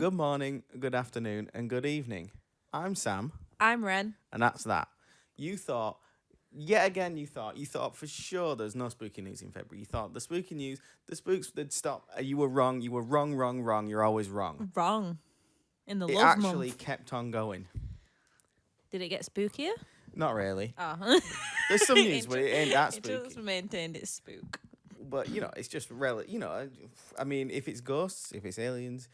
Good morning, good afternoon, and good evening. I'm Sam, I'm Ren. and that's that. You thought, yet again, you thought for sure there's no spooky news in February. You thought the spooky news, the spooks would stop. You were wrong. You were wrong. You're always wrong. Wrong. In the It love actually month. kept on going. Did it get spookier? Not really. Oh. There's some news, but it ain't that spooky. It just maintained its spook. But, it's just I mean, if it's ghosts, if it's aliens,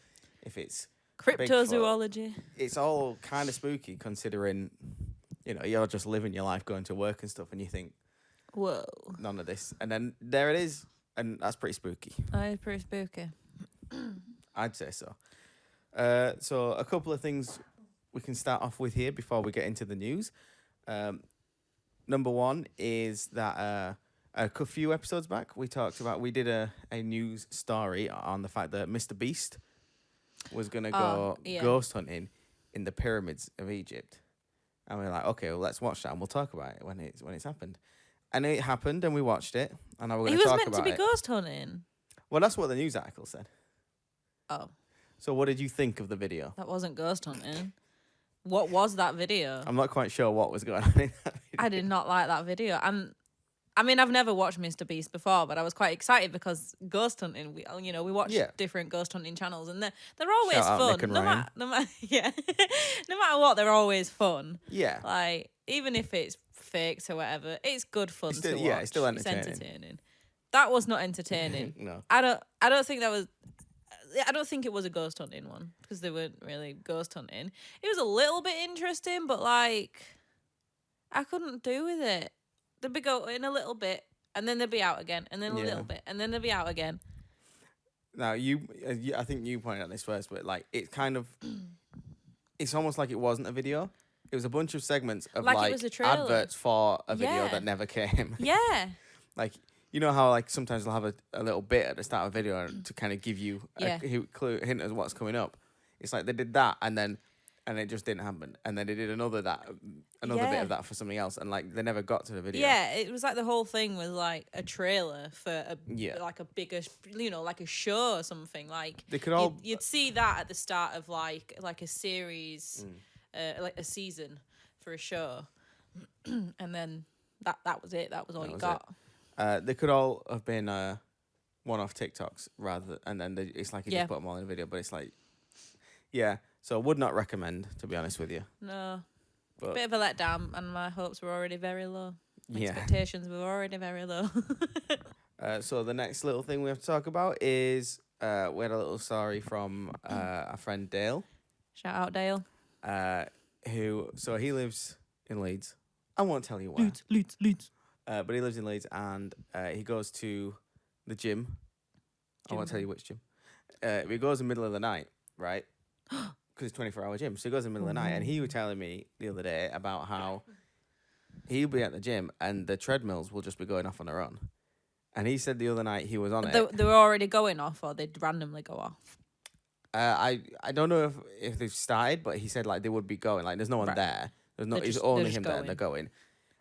if it's Cryptozoology. it's all kind of spooky considering, you're just living your life going to work and stuff and you think, Whoa. none of this. And then there it is. And that's pretty spooky. That is pretty spooky. I'd say so. So a couple of things we can start off with here before we get into the news. Number one is that a few episodes back we did a news story on the fact that Mr. Beast was going to go ghost hunting in the pyramids of Egypt. And we were like, okay, well, let's watch that and we'll talk about it when it's happened. And it happened and we watched it and now we're going to talk about it. He was meant to be ghost hunting. Well, that's what the news article said. Oh. So what did you think of the video? That wasn't ghost hunting. What was that video? I'm not quite sure what was going on in that video. I did not like that video. I've never watched Mr. Beast before, but I was quite excited because ghost hunting, we watch different ghost hunting channels and they're always Shout out fun. Nick and Ryan. No matter what, they're always fun. Yeah. Like, even if it's faked or whatever, it's good fun to watch. Yeah, it's still entertaining. It's entertaining. That was not entertaining. No. I don't think it was a ghost hunting one because they weren't really ghost hunting. It was a little bit interesting, but like, I couldn't do with it. They'd be going a little bit, and then they'd be out again, and then a little bit, and then they'd be out again. Now, I think you pointed out this first, but like, it kind of, it's almost like it wasn't a video. It was a bunch of segments of Like it was a trailer. adverts for a video that never came. Yeah. Like, you know how like sometimes they'll have a little bit at the start of a video to kind of give you a hint as what's coming up. It's like they did that and it just didn't happen. And then they did another bit of that for something else, and like they never got to the video. Yeah, it was like the whole thing was like a trailer for like a bigger, like a show or something. Like they could all you'd see that at the start of like a series, like a season for a show, and then that was it. That was all you got. They could all have been one-off TikToks and then it's like you just put them all in a video, but it's like, yeah. So I would not recommend, to be honest with you. No. But bit of a letdown, and my hopes were already very low. Expectations were already very low. So the next little thing we have to talk about is we had a little story from our friend Dale. Shout out Dale. So he lives in Leeds. I won't tell you where. Leeds. But he lives in Leeds and he goes to the gym. I won't tell you which gym. He goes in the middle of the night, right? Because it's 24-hour gym. So he goes in the middle of the night, and he was telling me the other day about how he'll be at the gym and the treadmills will just be going off on their own. And he said the other night he was on it. They were already going off, or they'd randomly go off? I don't know if they've started, but he said like they would be going. Like there's no one there. It's only him there. They're going.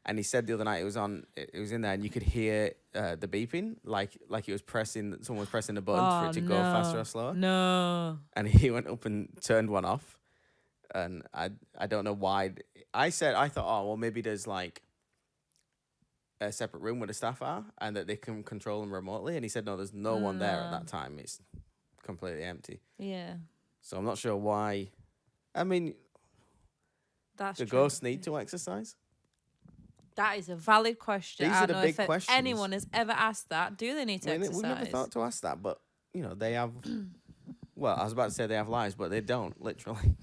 And he said the other night it was in there, and you could hear the beeping, like it was someone was pressing a button for it to go faster or slower. No. And he went up and turned one off, and I don't know why. I thought, oh well, maybe there's like a separate room where the staff are, and that they can control them remotely. And he said no, there's no one there at that time. It's completely empty. Yeah. So I'm not sure why. I mean, do ghosts need to exercise? That is a valid question. These I are don't the know big if questions. anyone has ever asked that. Do they need to exercise? We've never thought to ask that, but they have. Well, I was about to say they have lives, but they don't literally.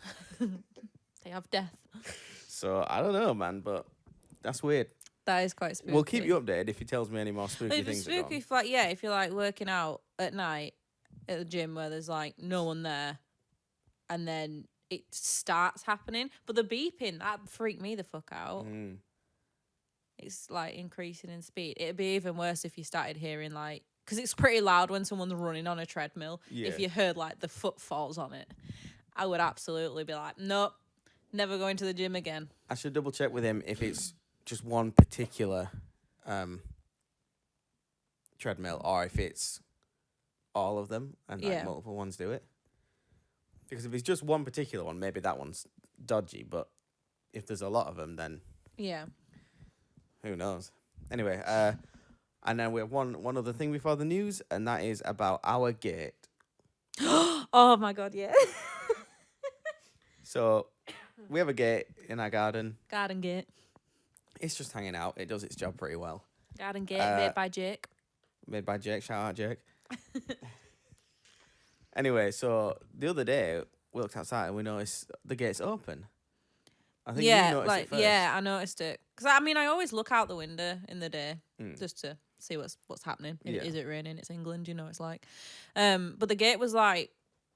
They have death. So I don't know, man, but that's weird. That is quite spooky. We'll keep you updated if he tells me any more spooky things. Spooky, if you're like working out at night at the gym where there's like no one there, and then it starts happening, but the beeping that freaked me the fuck out. It's like increasing in speed. It'd be even worse if you started hearing like, because it's pretty loud when someone's running on a treadmill. Yeah. If you heard like the footfalls on it, I would absolutely be like, nope, never going to the gym again. I should double check with him if it's just one particular treadmill or if it's all of them and like multiple ones do it. Because if it's just one particular one, maybe that one's dodgy. But if there's a lot of them, then Yeah. who knows? Anyway, and then we have one other thing before the news, and that is about our gate. Oh my god, yeah. So we have a gate in our garden. Garden gate. It's just hanging out. It does its job pretty well. Garden gate made by Jake. Made by Jake. Shout out, Jake. Anyway, so the other day we looked outside and we noticed the gate's open. I think you noticed it first. Yeah, I noticed it. Because I mean, I always look out the window in the day just to see what's happening. Is it raining? It's England, you know what it's like. But the gate was like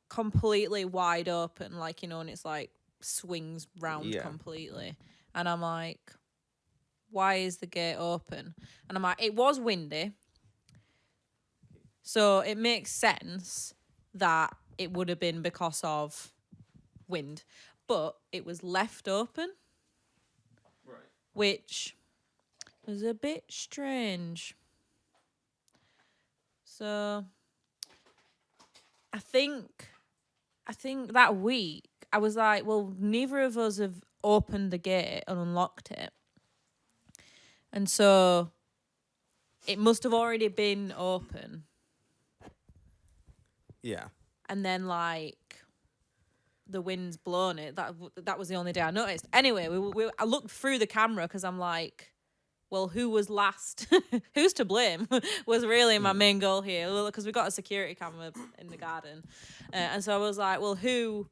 completely wide open, like, you know, and it's like swings round completely. And I'm like, why is the gate open? And I'm like, it was windy, so it makes sense that it would have been because of wind, but it was left open, Right. which was a bit strange. So I think that week I was like, well, neither of us have opened the gate and unlocked it, and so it must have already been open. Yeah. And then, like, the wind's blown it. That was the only day I noticed. Anyway, I looked through the camera because I'm like, well, who was last? Who's to blame? Was really my main goal here. Because we got a security camera in the garden. And so I was like, well, who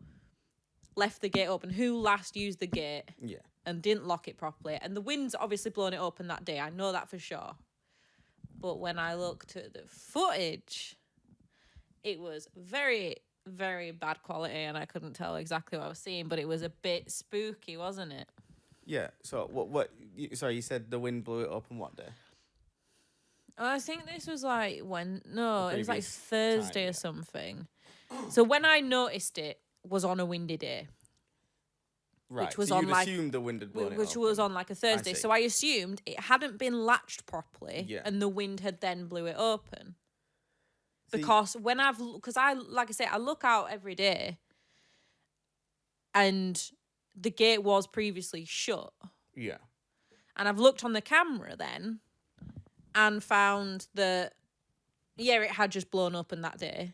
left the gate open? Who last used the gate? Yeah. And didn't lock it properly? And the wind's obviously blown it open that day. I know that for sure. But when I looked at the footage, it was very, very bad quality, and I couldn't tell exactly what I was seeing, but it was a bit spooky, wasn't it? Yeah. So what? Sorry, you said the wind blew it open what day? I think this was like it was like previous Thursday time, or something. So when I noticed it was on a windy day. Right. Which was so on you'd like assumed the wind had blown it which open. was on like a Thursday. see. So I assumed it hadn't been latched properly, Yeah. and the wind had then blew it open. See- Because I look out every day, and the gate was previously shut, Yeah. and I've looked on the camera then, and found that it had just blown open that day.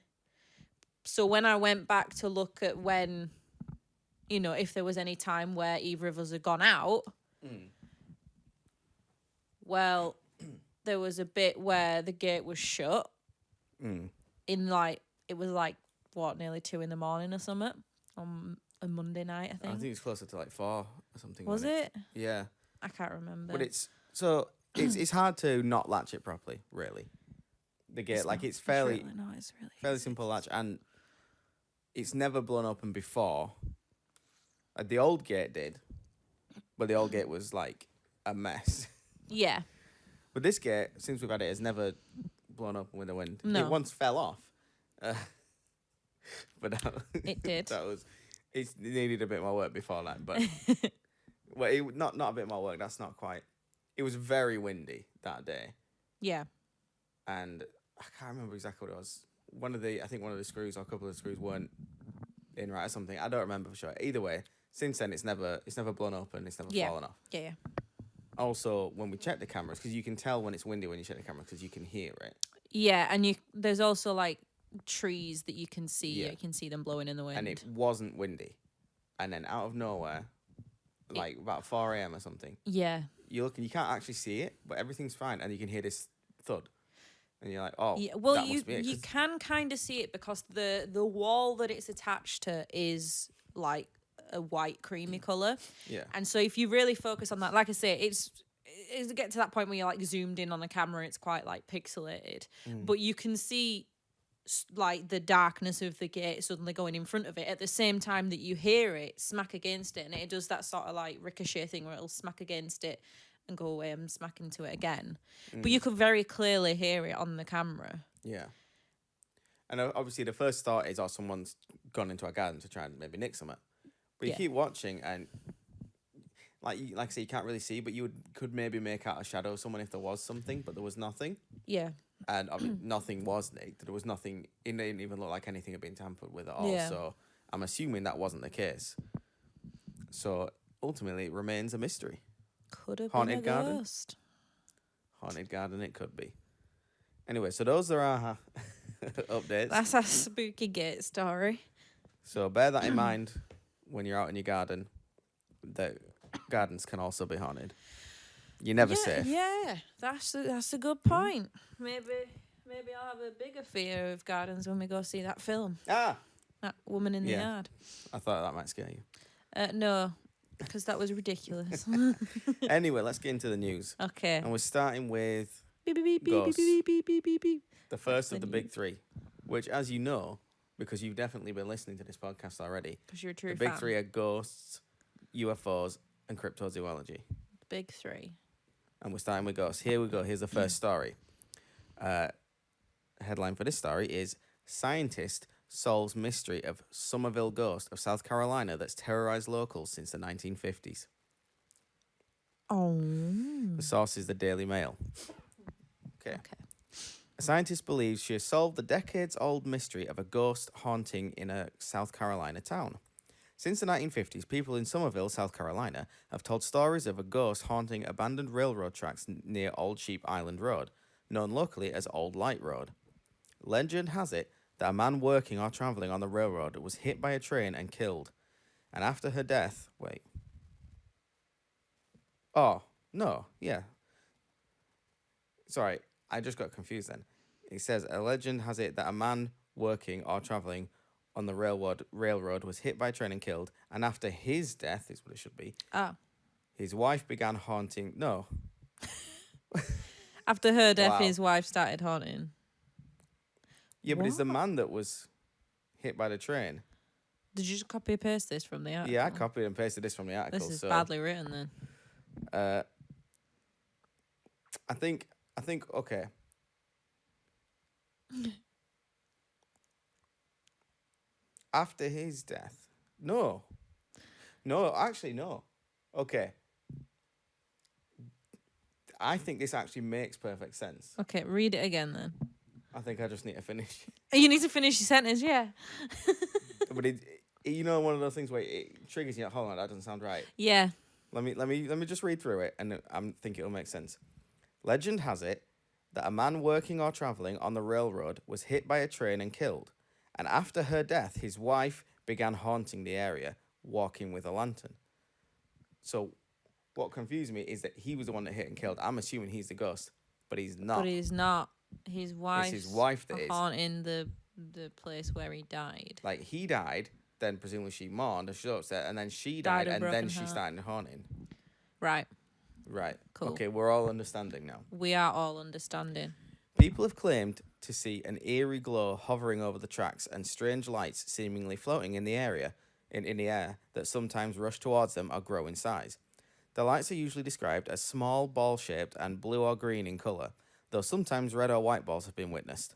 So when I went back to look at when, you know, if there was any time where either of us had gone out, well, there was a bit where the gate was shut. In like, it was like, what, nearly 2 a.m. or something on a Monday night, I think. I think it's closer to like 4 or something. Was it? Yeah. I can't remember. But it's hard to not latch it properly, really. The gate, it's fairly really simple latch, and it's never blown open before. The old gate did, but the old gate was like a mess. Yeah. But this gate, since we've had it, has never blown open with the wind. No. It once fell off. But It did. It needed a bit more work before that. But well, not a bit more work. That's not quite. It was very windy that day, Yeah. and I can't remember exactly what it was. I think one of the screws or a couple of the screws weren't in right or something. I don't remember for sure. Either way, since then it's never blown open. It's never fallen off. Yeah. Also, when we check the cameras, because you can tell when it's windy when you check the camera because you can hear it. Yeah, and there's also like trees that you can see. Yeah. You can see them blowing in the wind. And it wasn't windy. And then out of nowhere, like about 4 a.m. or something, Yeah. you look and you can't actually see it, but everything's fine, and you can hear this thud. And you're like, oh, Yeah. Well, that must be it. you can kind of see it because the wall that it's attached to is like a white creamy color. Yeah. And so if you really focus on that, like I say, it's get to that point where you're like zoomed in on the camera, it's quite like pixelated, but you can see like the darkness of the gate suddenly going in front of it at the same time that you hear it smack against it, and it does that sort of like ricochet thing where it'll smack against it and go away and smack into it again. But you could very clearly hear it on the camera. Yeah. And obviously the first thought is, oh, someone's gone into our garden to try and maybe nick something. But you keep watching, and like I say, you can't really see, but you could maybe make out a shadow of someone if there was something, but there was nothing. Yeah. And I mean, nothing was nicked. There was nothing. It didn't even look like anything had been tampered with at all. Yeah. So I'm assuming that wasn't the case. So ultimately, it remains a mystery. Could have Haunted been a garden? ghost. Haunted garden, it could be. Anyway, so those are our updates. That's a spooky gate story. So bear that in mind when you're out in your garden. That gardens can also be haunted. You're never safe. Yeah, that's a good point. Maybe I'll have a bigger fear of gardens when we go see that film. Ah! That Woman in the Yeah. Yard. I thought that might scare you. No, because that was ridiculous. Anyway, let's get into the news. Okay. And we're starting with Beep, beep, beep, beep, ghosts. beep, beep, beep, beep, beep. The first of the the big three, which, as you know, because you've definitely been listening to this podcast already, Because you're a true the big fan. three are ghosts, UFOs, and cryptozoology. Big three. And we're starting with ghosts. Here we go. Here's the first story. Headline for this story is Scientist Solves Mystery of Summerville Ghost of South Carolina that's terrorized locals since the 1950s. Oh. The source is the Daily Mail. Okay. A scientist believes she has solved the decades-old mystery of a ghost haunting in a South Carolina town. Since the 1950s, people in Summerville, South Carolina, have told stories of a ghost haunting abandoned railroad tracks near Old Sheep Island Road, known locally as Old Light Road. Legend has it that a man working or travelling on the railroad was hit by a train and killed. And after her death... Wait. Oh, no, yeah. Sorry, I just got confused then. It says, a legend has it that a man working or travelling on the railroad was hit by a train and killed, and after his death, is what it should be, his wife began haunting... No. After her death, Wow. his wife started haunting. Yeah, but it's the What? man that was hit by the train. Did you just copy and paste this from the article? Yeah, I copied and pasted this from the article. This is so, badly written then. I think, okay. After his death. No. No, actually, no. Okay. I think this actually makes perfect sense. Okay, read it again then. I think I just need to finish. You need to finish your sentence, yeah. But you know, one of those things where it triggers you. Like, hold on, that doesn't sound right. Yeah. Let me just read through it, and I think it'll make sense. Legend has it that a man working or travelling on the railroad was hit by a train and killed, and after her death, his wife began haunting the area, walking with a lantern. So, what confused me is that he was the one that hit and killed. I'm assuming he's the ghost, but he's not. But he's not. His wife. It's his wife that is haunting the place where he died. Like, he died, then presumably she mourned, and she was upset, and then she died, of and then broken she heart. started haunting. Right. Right. Cool. Okay, we're all understanding now. We are all understanding. People have claimed to see an eerie glow hovering over the tracks and strange lights seemingly floating in the area, in the air, that sometimes rush towards them or grow in size. The lights are usually described as small, ball-shaped, and blue or green in colour, though sometimes red or white balls have been witnessed.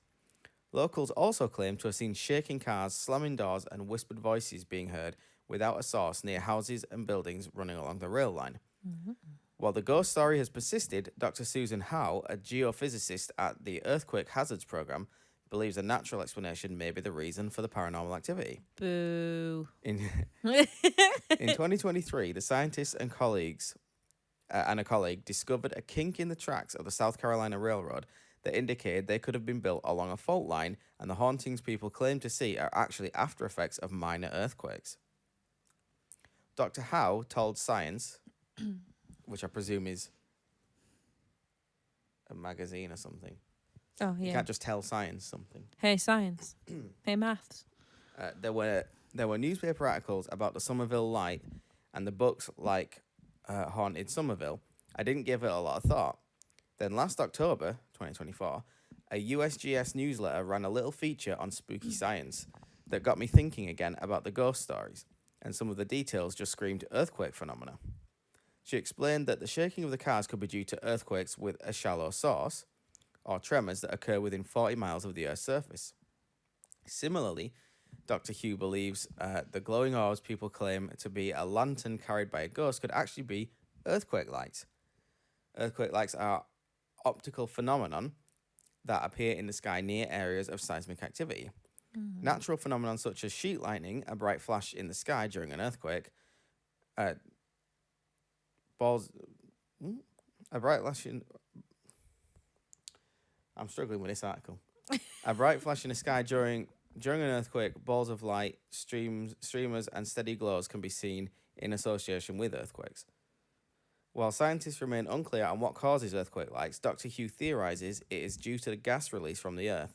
Locals also claim to have seen shaking cars, slamming doors, and whispered voices being heard without a source near houses and buildings running along the rail line. Mm-hmm. While the ghost story has persisted, Dr. Susan Howe, a geophysicist at the Earthquake Hazards Program, believes a natural explanation may be the reason for the paranormal activity. Boo. In 2023, the scientists and colleagues and a colleague discovered a kink in the tracks of the South Carolina Railroad that indicated they could have been built along a fault line, and the hauntings people claim to see are actually after effects of minor earthquakes. Dr. Howe told Science, which I presume is a magazine or something. Oh, You yeah. can't just tell Science something. Hey, science. Hey, maths. There were newspaper articles about the Summerville light and the books like Haunted Summerville. I didn't give it a lot of thought. Then last October, 2024, a USGS newsletter ran a little feature on spooky science that got me thinking again about the ghost stories, and some of the details just screamed earthquake phenomena. She explained that the shaking of the cars could be due to earthquakes with a shallow source, or tremors that occur within 40 miles of the Earth's surface. Similarly, Dr. Hugh believes the glowing orbs people claim to be a lantern carried by a ghost could actually be earthquake lights. Earthquake lights are optical phenomenon that appear in the sky near areas of seismic activity. Natural phenomena such as sheet lightning, a bright flash in the sky during an earthquake, a bright flash in... I'm struggling with this article. A bright flash in the sky during an earthquake, balls of light, streamers, and steady glows can be seen in association with earthquakes. While scientists remain unclear on what causes earthquake lights, Dr. Hugh theorizes it is due to the gas release from the Earth.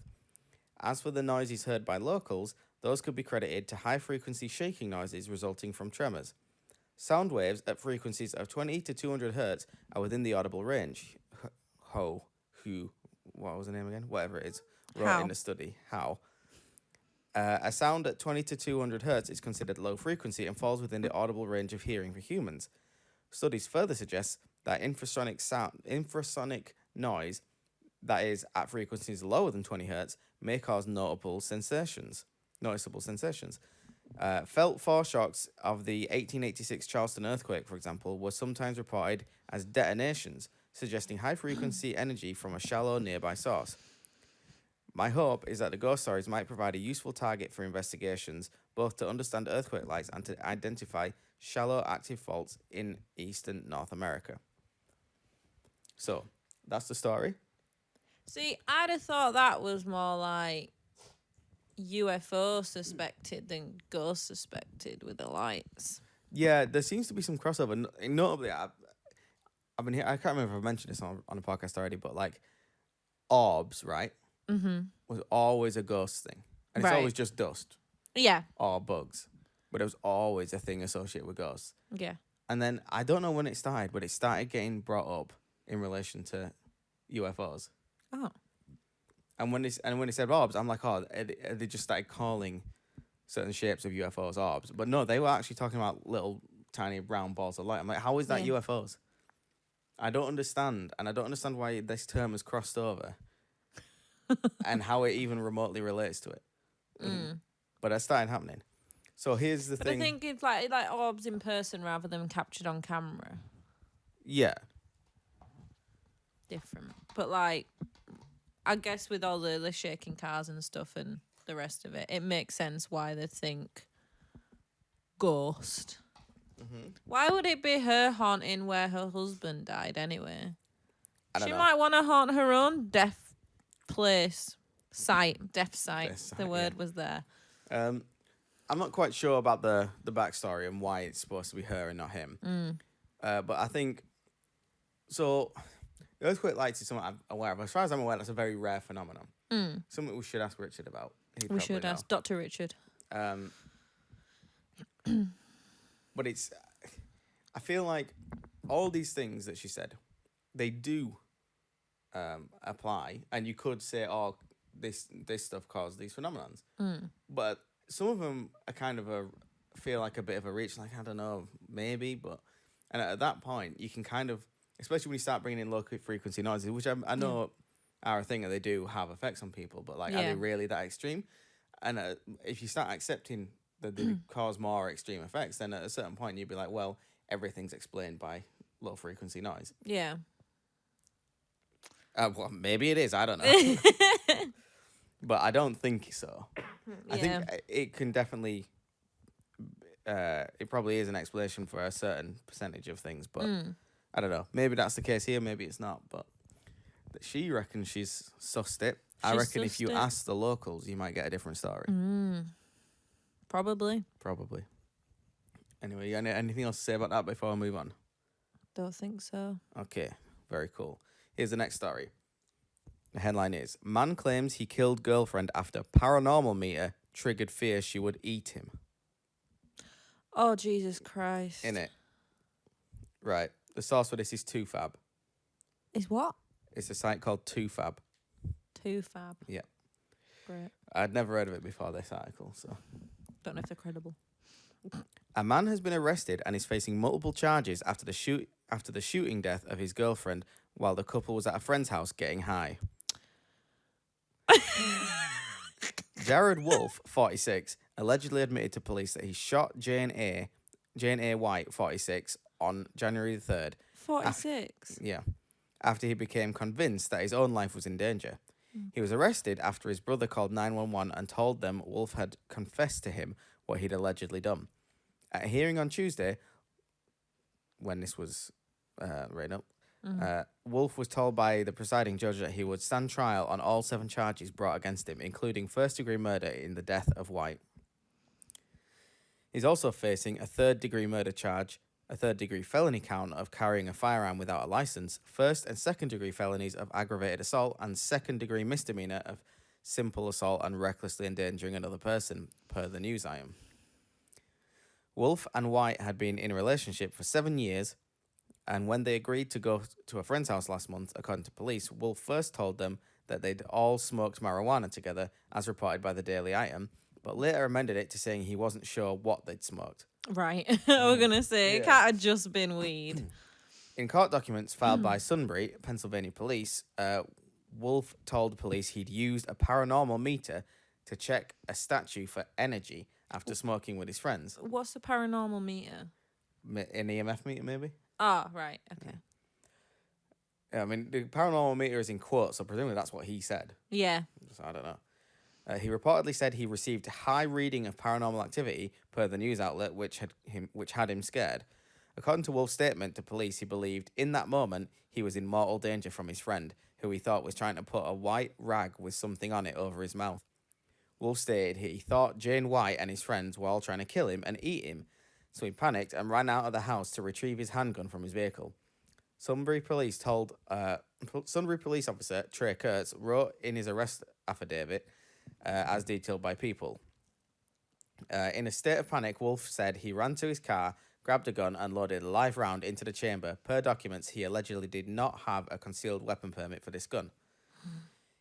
As for the noises heard by locals, those could be credited to high-frequency shaking noises resulting from tremors. Sound waves at frequencies of 20 to 200 hertz are within the audible range. What was the name again? Whatever it is, wrote in the study. A sound at 20 to 200 hertz is considered low frequency and falls within the audible range of hearing for humans. Studies further suggest that infrasonic noise that is at frequencies lower than 20 hertz may cause noticeable sensations. Felt foreshocks of the 1886 Charleston earthquake, for example, were sometimes reported as detonations, suggesting high-frequency energy from a shallow nearby source. My hope is that the ghost stories might provide a useful target for investigations, both to understand earthquake lights and to identify shallow active faults in eastern North America. So, that's the story. See, I'd have thought that was more like UFO suspected than ghost suspected with the lights. Yeah, there seems to be some crossover. Notably, I've been here. I can't remember if I've mentioned this on a podcast already, but like orbs, right? Mm-hmm. Was always a ghost thing, and it's always just dust. Yeah. Or bugs, but it was always a thing associated with ghosts. Yeah. And then I don't know when it started, but it started getting brought up in relation to UFOs. Oh. And when they said orbs, I'm like, they just started calling certain shapes of UFOs orbs. But no, they were actually talking about little tiny brown balls of light. I'm like, how is that UFOs? I don't understand, and I don't understand why this term has crossed over, and how it even remotely relates to it. But that started happening. So here's the thing. But I think it's like orbs in person rather than captured on camera. Yeah. Different. But like, I guess with all the shaking cars and stuff and the rest of it, it makes sense why they think ghost. Mm-hmm. Why would it be her haunting where her husband died anyway? She might want to haunt her own death site. The word was there. I'm not quite sure about the backstory and why it's supposed to be her and not him. But I think so. Earthquake lights is something I'm aware of. As far as I'm aware, that's a very rare phenomenon. Something we should ask Richard about. We should ask Dr. Richard. But I feel like all these things that she said, they do apply, and you could say, oh, this stuff caused these phenomenons. But some of them are kind of feel like a bit of a reach, like, I don't know, maybe, and at that point, you can kind of, especially when you start bringing in low frequency noises, which I know are a thing, and they do have effects on people, but like, are they really that extreme? And if you start accepting that they cause more extreme effects, then at a certain point, you'd be like, well, everything's explained by low frequency noise. Yeah. Well, maybe it is. I don't know. But I don't think so. I think it can definitely... it probably is an explanation for a certain percentage of things, but I don't know. Maybe that's the case here, maybe it's not, but she reckons she's sussed it. I reckon if you ask the locals, you might get a different story. Probably. Anyway, you got anything else to say about that before I move on? Don't think so. Okay, very cool. Here's the next story. The headline is, man claims he killed girlfriend after paranormal meter triggered fear she would eat him. Oh, Jesus Christ. Innit? Right. The source for this is 2Fab. Is what? It's a site called 2Fab. 2Fab. Yeah. Great. I'd never heard of it before this article, so... Don't know if they're credible. A man has been arrested and is facing multiple charges after the shooting death of his girlfriend while the couple was at a friend's house getting high. Jared Wolf, 46, allegedly admitted to police that he shot Jane A. White, 46, on January the 3rd. 46? After he became convinced that his own life was in danger. He was arrested after his brother called 911 and told them Wolf had confessed to him what he'd allegedly done. At a hearing on Tuesday, when this was written up, Wolf was told by the presiding judge that he would stand trial on all 7 charges brought against him, including first-degree murder in the death of White. He's also facing a third-degree murder charge, a third-degree felony count of carrying a firearm without a license, first and second-degree felonies of aggravated assault, and second-degree misdemeanor of simple assault and recklessly endangering another person, per the news item. Wolf and White had been in a relationship for 7 years, and when they agreed to go to a friend's house last month, according to police, Wolf first told them that they'd all smoked marijuana together, as reported by the Daily Item, but later amended it to saying he wasn't sure what they'd smoked. Right. We're going to say, it can't have just been weed. In court documents filed by Sunbury, Pennsylvania police, Wolf told police he'd used a paranormal meter to check a statue for energy after smoking with his friends. What's the paranormal meter? An EMF meter, maybe? Oh, right. Okay. Yeah, I mean, the paranormal meter is in quotes, so presumably that's what he said. Yeah. So I don't know. He reportedly said he received a high reading of paranormal activity per the news outlet, which had him scared. According to Wolf's statement to police, he believed in that moment he was in mortal danger from his friend, who he thought was trying to put a white rag with something on it over his mouth. Wolf stated he thought Jane White and his friends were all trying to kill him and eat him, so he panicked and ran out of the house to retrieve his handgun from his vehicle. Sunbury police officer Trey Kurtz wrote in his arrest affidavit, as detailed by People. In a state of panic, Wolf said he ran to his car, grabbed a gun, and loaded a live round into the chamber. Per documents, he allegedly did not have a concealed weapon permit for this gun.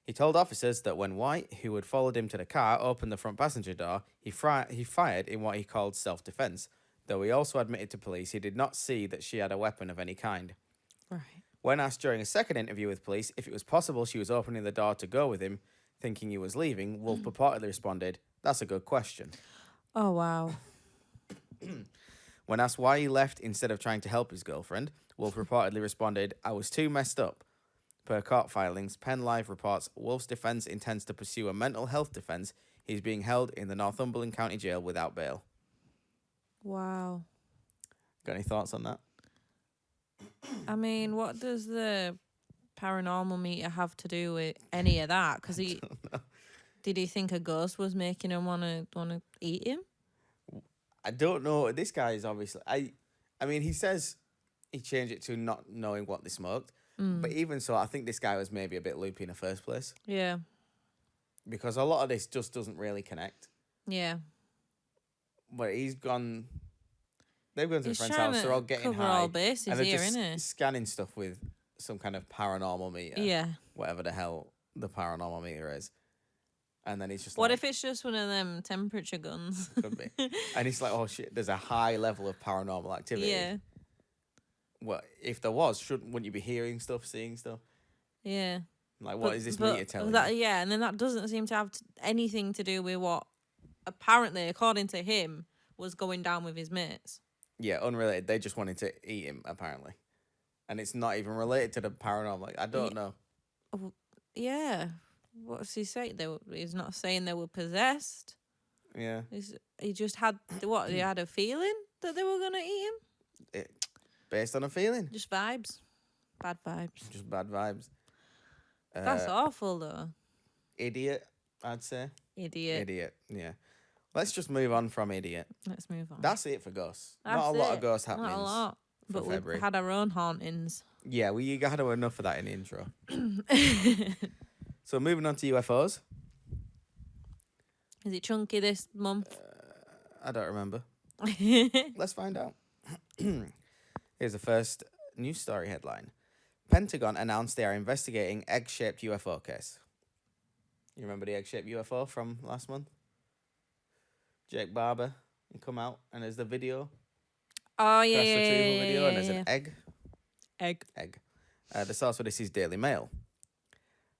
He told officers that when White, who had followed him to the car, opened the front passenger door, he fired in what he called self-defense, though he also admitted to police he did not see that she had a weapon of any kind. Right. When asked during a second interview with police if it was possible she was opening the door to go with him, thinking he was leaving, Wolf purportedly responded, "That's a good question." Oh, wow. When asked why he left instead of trying to help his girlfriend, Wolf reportedly responded, "I was too messed up." Per court filings, Penn Live reports Wolf's defence intends to pursue a mental health defence. He's being held in the Northumberland County Jail without bail. Wow. Got any thoughts on that? I mean, what does the paranormal meter have to do with any of that? Because did he think a ghost was making him want to eat him? I don't know. This guy is obviously... I mean, he says he changed it to not knowing what they smoked. But even so, I think this guy was maybe a bit loopy in the first place. Yeah. Because a lot of this just doesn't really connect. Yeah. But he's gone... They've gone to a friend's house. They're all getting cover high. all bases and they're here, just innit? scanning stuff with some kind of paranormal meter. Yeah. Whatever the hell the paranormal meter is. And then he's just What like... if it's just one of them temperature guns? Could be. And it's like, oh shit, there's a high level of paranormal activity. Yeah. Well, if there was, wouldn't you be hearing stuff, seeing stuff? Yeah. Like, what is this meter telling you? Yeah, and then that doesn't seem to have anything to do with what, apparently, according to him, was going down with his mates. Yeah, unrelated. They just wanted to eat him, apparently. And it's not even related to the paranormal. Like, I don't know. Yeah. What's he saying? He's not saying they were possessed. Yeah. He just had, what, he had a feeling that they were going to eat him? Based on a feeling. Just vibes. Bad vibes. Just bad vibes. That's awful, though. Idiot, I'd say. Idiot. Yeah. Let's just move on from idiot. Let's move on. That's it for ghosts. Not a lot of ghost happenings. Not a lot. But February. we've had our own hauntings. Yeah, you had enough of that in the intro. So moving on to UFOs. Is it chunky this month? I don't remember. Let's find out. Here's the first news story headline. Pentagon announced they are investigating egg-shaped UFO case. You remember the egg-shaped UFO from last month? Jake Barber, he come out and there's the video. Oh, yeah. Press retrieval video and there's an egg. Egg. The source for this is Daily Mail.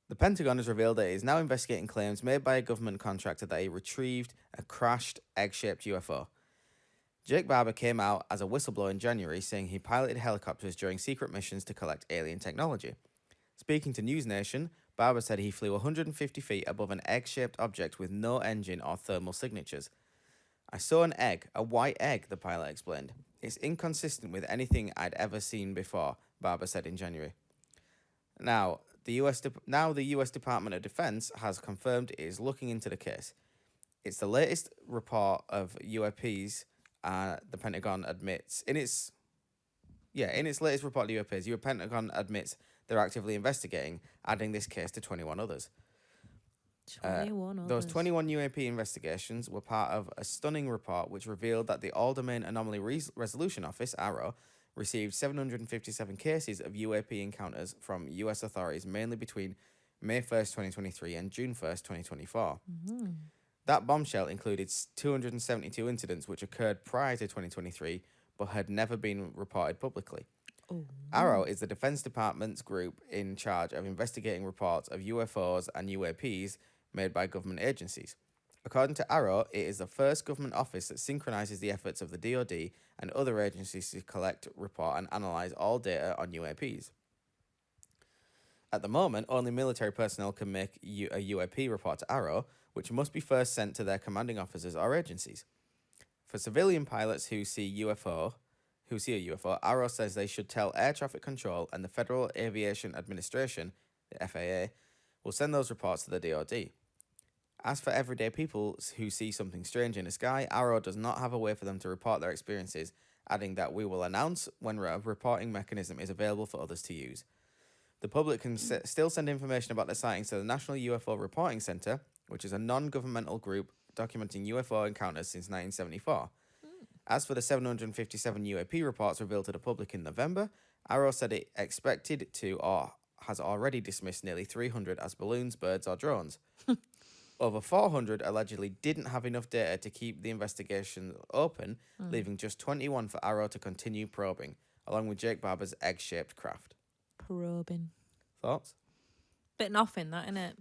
The Pentagon has revealed that it is now investigating claims made by a government contractor that he retrieved a crashed egg-shaped UFO. Jake Barber came out as a whistleblower in January, saying he piloted helicopters during secret missions to collect alien technology. Speaking to News Nation, Barber said he flew 150 feet above an egg-shaped object with no engine or thermal signatures. I saw an egg, a white egg, the pilot explained. It's inconsistent with anything I'd ever seen before, Barber said in January. Now, the U.S. Department of Defense has confirmed it is looking into the case. It's the latest report of UAPs. The Pentagon admits in its latest report to UAPs, the Pentagon admits they're actively investigating, adding this case to 21 others. 21 others. Those 21 UAP investigations were part of a stunning report which revealed that the All-Domain Anomaly Resolution Office, AARO, received 757 cases of UAP encounters from US authorities, mainly between May 1st, 2023 and June 1st, 2024. Mm-hmm. That bombshell included 272 incidents which occurred prior to 2023 but had never been reported publicly. Oh. AARO is the Defense Department's group in charge of investigating reports of UFOs and UAPs made by government agencies. According to AARO, it is the first government office that synchronizes the efforts of the DoD and other agencies to collect, report, and analyze all data on UAPs. At the moment, only military personnel can make a UAP report to AARO, which must be first sent to their commanding officers or agencies. For civilian pilots who see a UFO, AARO says they should tell Air Traffic Control, and the Federal Aviation Administration, the FAA, will send those reports to the DoD. As for everyday people who see something strange in the sky, AARO does not have a way for them to report their experiences, adding that we will announce when a reporting mechanism is available for others to use. The public can still send information about their sightings to the National UFO Reporting Center, which is a non-governmental group documenting UFO encounters since 1974. As for the 757 UAP reports revealed to the public in November, AARO said it expected to or has already dismissed nearly 300 as balloons, birds, or drones. Over 400 allegedly didn't have enough data to keep the investigation open, leaving just 21 for AARO to continue probing, along with Jake Barber's egg-shaped craft. Probing. Thoughts? Bit nothing, that, innit?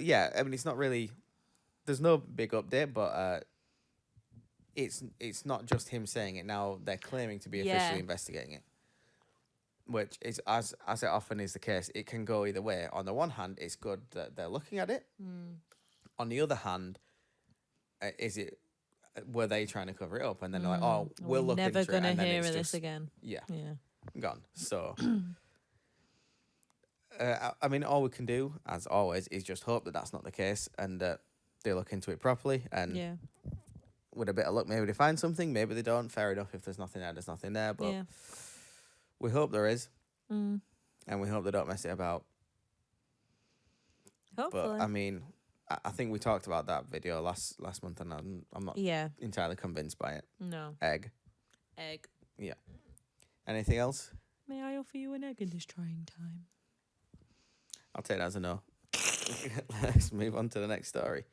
Yeah, I mean, it's not really... There's no big update, but it's not just him saying it. Now they're claiming to be officially investigating it. Which is, as it often is the case, it can go either way. On the one hand, it's good that they're looking at it. On the other hand, were they trying to cover it up? And then they're like, oh, we'll look into it. Never going to hear of this again. Yeah. Gone. So, I mean, all we can do, as always, is just hope that that's not the case and that they look into it properly. And with a bit of luck, maybe they find something. Maybe they don't. Fair enough. If there's nothing there, there's nothing there. But we hope there is. And we hope they don't mess it about. Hopefully. But, I mean, I think we talked about that video last month, and I'm not entirely convinced by it. No. Egg. Yeah. Anything else? May I offer you an egg in this trying time? I'll take that as a no. Let's move on to the next story.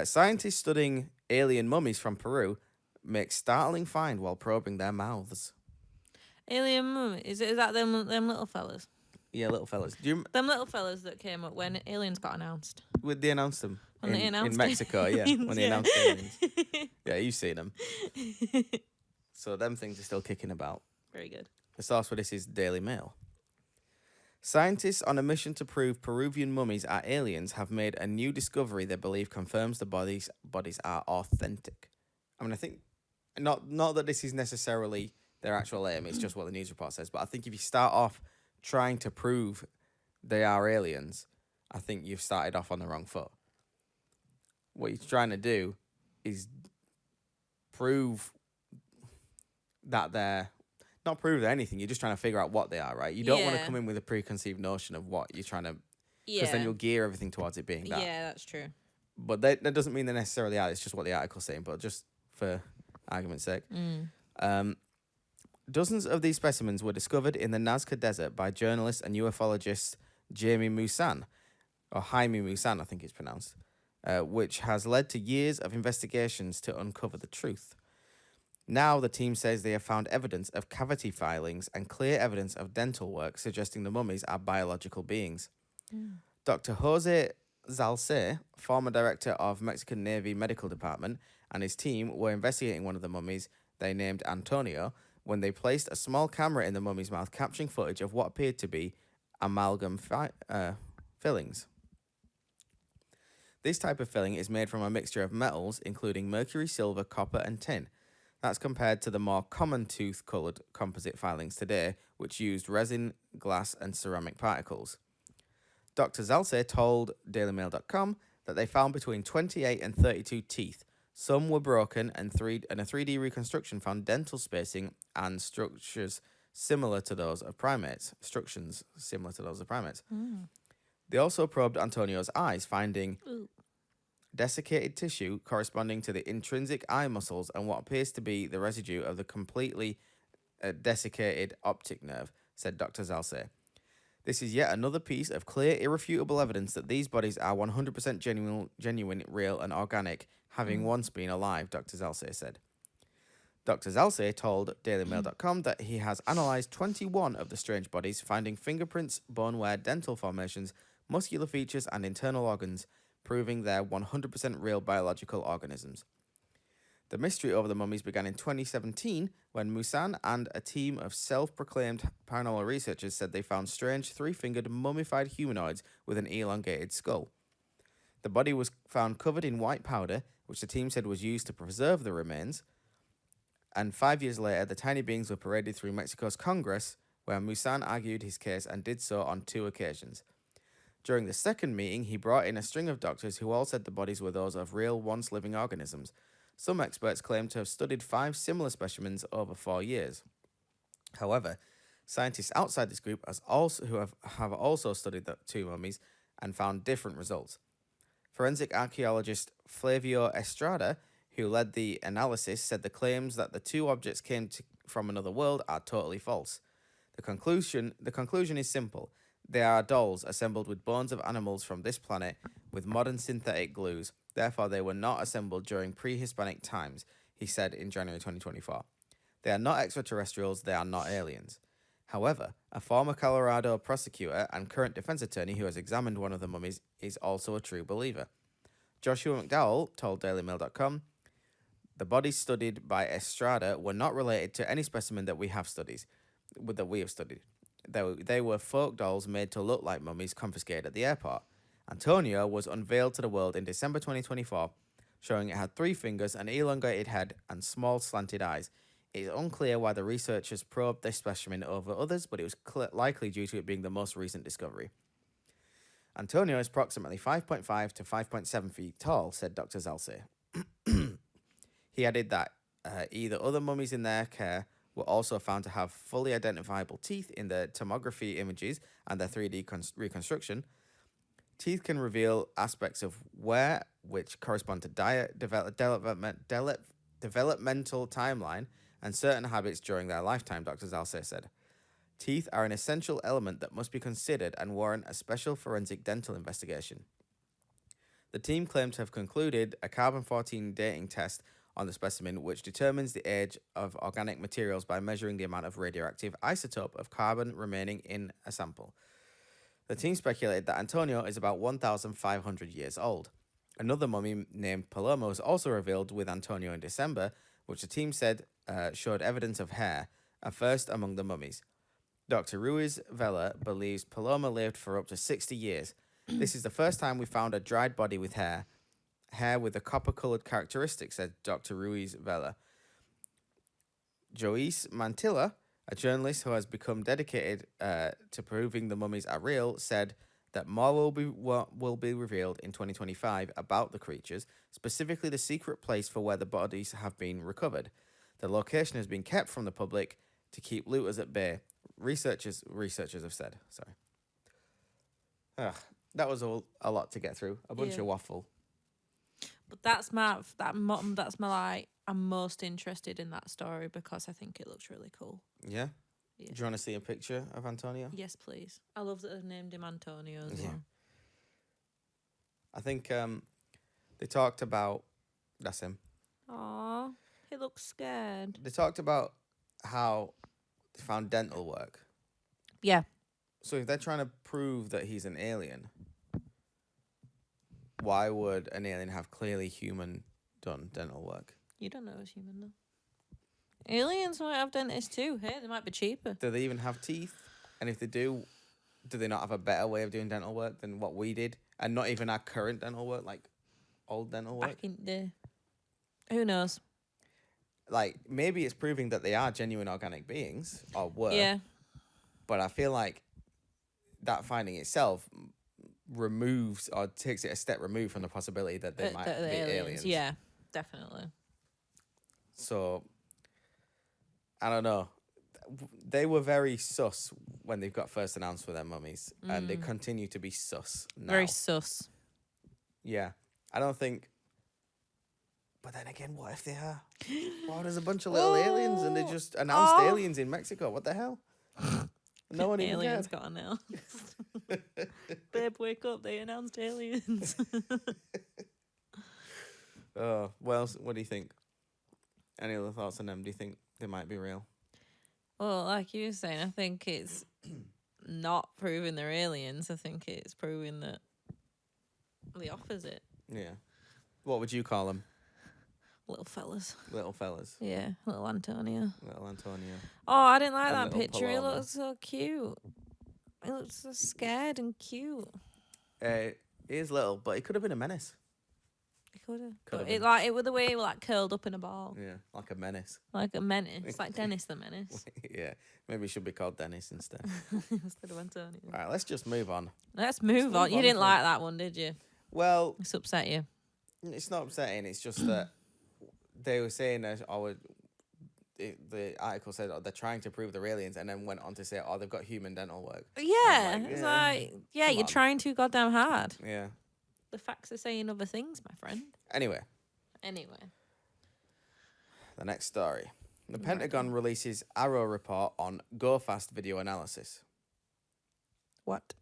Scientists studying alien mummies from Peru make startling find while probing their mouths. Alien mummy? Is that them little fellas? Yeah, little fellas. Them little fellas that came up when aliens got announced. They announced them in Mexico, aliens, when they announced aliens. Yeah, you've seen them. So them things are still kicking about. Very good. The source for this is Daily Mail. Scientists on a mission to prove Peruvian mummies are aliens have made a new discovery they believe confirms the bodies are authentic. I mean, I think not that this is necessarily their actual aim, it's just what the news report says, but I think if you start off trying to prove they are aliens, I think you've started off on the wrong foot. What you're trying to do is prove that they're... Not prove anything, you're just trying to figure out what they are, right? You don't want to come in with a preconceived notion of what you're trying to... Because then you'll gear everything towards it being that. Yeah, that's true. But that doesn't mean they necessarily are, it's just what the article's saying, but just for argument's sake. Dozens of these specimens were discovered in the Nazca Desert by journalist and ufologist Jaime Maussan, or Jaime Maussan, I think it's pronounced, which has led to years of investigations to uncover the truth. Now the team says they have found evidence of cavity filings and clear evidence of dental work suggesting the mummies are biological beings. Dr. Jose Zalce, former director of Mexican Navy Medical Department, and his team were investigating one of the mummies they named Antonio when they placed a small camera in the mummy's mouth, capturing footage of what appeared to be amalgam fillings. This type of filling is made from a mixture of metals, including mercury, silver, copper, and tin. That's compared to the more common tooth-coloured composite filings today, which used resin, glass, and ceramic particles. Dr. Zalce told DailyMail.com that they found between 28 and 32 teeth. Some were broken, and a 3D reconstruction found dental spacing and structures similar to those of primates. They also probed Antonio's eyes, finding desiccated tissue corresponding to the intrinsic eye muscles and what appears to be the residue of the completely desiccated optic nerve, said Dr. Zalce. This is yet another piece of clear, irrefutable evidence that these bodies are 100% genuine, real, and organic, having once been alive, Dr. Zalce said. Dr. Zalce told DailyMail.com that he has analysed 21 of the strange bodies, finding fingerprints, bone wear, dental formations, muscular features, and internal organs, proving they're 100% real biological organisms. The mystery over the mummies began in 2017 when Musan and a team of self-proclaimed paranormal researchers said they found strange three-fingered mummified humanoids with an elongated skull. The body was found covered in white powder, which the team said was used to preserve the remains, and 5 years later, the tiny beings were paraded through Mexico's Congress, where Musan argued his case and did so on 2 occasions. During the second meeting, he brought in a string of doctors who all said the bodies were those of real, once-living organisms. Some experts claim to have studied 5 similar specimens over 4 years. However, scientists outside this group have also studied the 2 mummies and found different results. Forensic archaeologist Flavio Estrada, who led the analysis, said the claims that the 2 objects came from another world are totally false. The conclusion is simple. They are dolls assembled with bones of animals from this planet with modern synthetic glues. Therefore, they were not assembled during pre-Hispanic times, he said in January 2024. They are not extraterrestrials, they are not aliens. However, a former Colorado prosecutor and current defense attorney who has examined one of the mummies is also a true believer. Joshua McDowell told DailyMail.com, the bodies studied by Estrada were not related to any specimen that we have studied. They were folk dolls made to look like mummies confiscated at the airport. Antonio was unveiled to the world in December 2024, showing it had 3 fingers, an elongated head, and small slanted eyes. It is unclear why the researchers probed this specimen over others, but it was likely due to it being the most recent discovery. Antonio is approximately 5.5 to 5.7 feet tall, said Dr. Zalce. He added that either other mummies in their care were also found to have fully identifiable teeth in the tomography images and their 3D reconstruction. Teeth can reveal aspects of wear, which correspond to diet, developmental timeline, and certain habits during their lifetime, Dr. Zalce said. Teeth are an essential element that must be considered and warrant a special forensic dental investigation. The team claimed to have concluded a carbon-14 dating test on the specimen, which determines the age of organic materials by measuring the amount of radioactive isotope of carbon remaining in a sample. The team speculated that Antonio is about 1,500 years old. Another mummy named Paloma was also revealed with Antonio in December, which the team said showed evidence of hair, a first among the mummies. Dr. Ruiz Vela believes Paloma lived for up to 60 years. This is the first time we found a dried body with hair with a copper-colored characteristic, said Dr. Ruiz Vela. Joyce Mantilla, a journalist who has become dedicated to proving the mummies are real, said that more will be revealed in 2025 about the creatures, specifically the secret place for where the bodies have been recovered. The location has been kept from the public to keep looters at bay, researchers have said. Sorry. That was a lot to get through. A bunch of waffle. But that's my like, I'm most interested in that story because I think it looks really cool. Yeah? Do you want to see a picture of Antonio? Yes, please. I love that they've named him Antonio as well. I think they talked about... That's him. Aww, he looks scared. They talked about how they found dental work. Yeah. So if they're trying to prove that he's an alien, why would an alien have clearly human done dental work? You don't know it's human, though. Aliens might have dentists too. Hey, they might be cheaper. Do they even have teeth? And if they do they not have a better way of doing dental work than what we did? And not even our current dental work, like old dental work? Back in the... Who knows? Like, maybe it's proving that they are genuine organic beings, or were. Yeah. But I feel like that finding itself removes or takes it a step removed from the possibility that they might be aliens. Yeah, definitely. So, I don't know. They were very sus when they got first announced for their mummies, and they continue to be sus now. Very sus. Yeah. I don't think... But then again, what if they are? Well, there's a bunch of little aliens and they just announced aliens in Mexico. What the hell? No one even Aliens cared. got announced. Babe, wake up. They announced aliens. Oh, well, what do you think? Any other thoughts on them? Do you think they might be real? Well, like you were saying, I think it's not proving they're aliens. I think it's proving that the opposite. Yeah. What would you call them? Little fellas. Little fellas. Yeah, little Antonio. Little Antonio. Oh, I didn't like And that little picture. He Paloma. looks so cute. He looks so scared and cute. He is little, but he could have been a menace. He could have. Could have It been. like it was the way he was like curled up in a ball, Yeah, like a menace. like a menace, like Dennis the Menace Yeah, maybe he should be called Dennis instead. instead of Antonio. All right, let's just move on. Let's move on. You didn't like that one, did you? Well, It's upset you. it's not upsetting. It's just that they were saying that, the article said, they're trying to prove they're aliens, and then went on to say, they've got human dental work. Yeah, like, it's yeah, like, yeah, come you're on. trying too goddamn hard. Yeah. The facts are saying other things, my friend. Anyway, the next story. The Pentagon releases AARO report on Go Fast video analysis. What?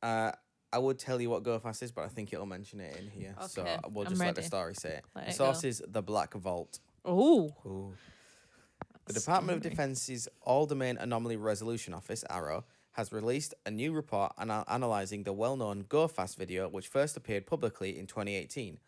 I would tell you what Go Fast is, but I think it'll mention it in here. So Okay, we'll I'm just let the ready. story say it. Let The it source go. is The Black Vault. Oh. Ooh. The Department of Defense's All-Domain Anomaly Resolution Office, AARO, has released a new report analysing the well-known Go Fast video, which first appeared publicly in 2018.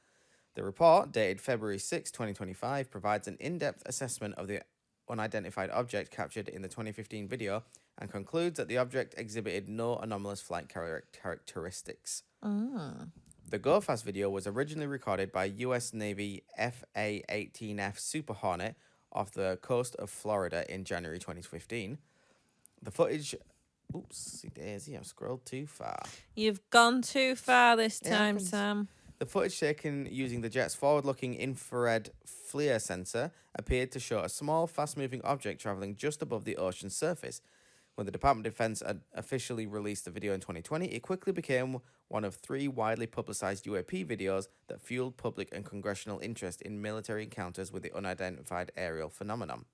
The report, dated February 6, 2025, provides an in-depth assessment of the unidentified object captured in the 2015 video and concludes that the object exhibited no anomalous flight characteristics. The Go Fast video was originally recorded by U.S. Navy FA-18F Super Hornet off the coast of Florida in January 2015. The footage... Oopsie daisy, I've scrolled too far. You've gone too far this It time, happens. Sam. The footage taken using the jet's forward-looking infrared FLIR sensor appeared to show a small, fast-moving object traveling just above the ocean's surface. When the Department of Defense officially released the video in 2020, it quickly became one of 3 widely publicized UAP videos that fueled public and congressional interest in military encounters with the unidentified aerial phenomenon.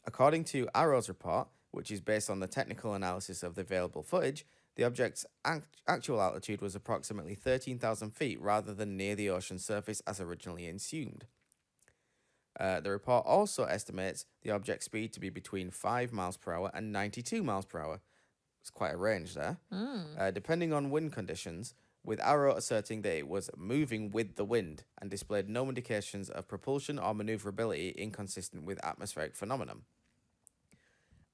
According to AARO's report, which is based on the technical analysis of the available footage, the object's actual altitude was approximately 13,000 feet rather than near the ocean's surface as originally assumed. The report also estimates the object's speed to be between 5 miles per hour and 92 miles per hour. It's quite a range there. Depending on wind conditions, with AARO asserting that it was moving with the wind and displayed no indications of propulsion or maneuverability inconsistent with atmospheric phenomenon.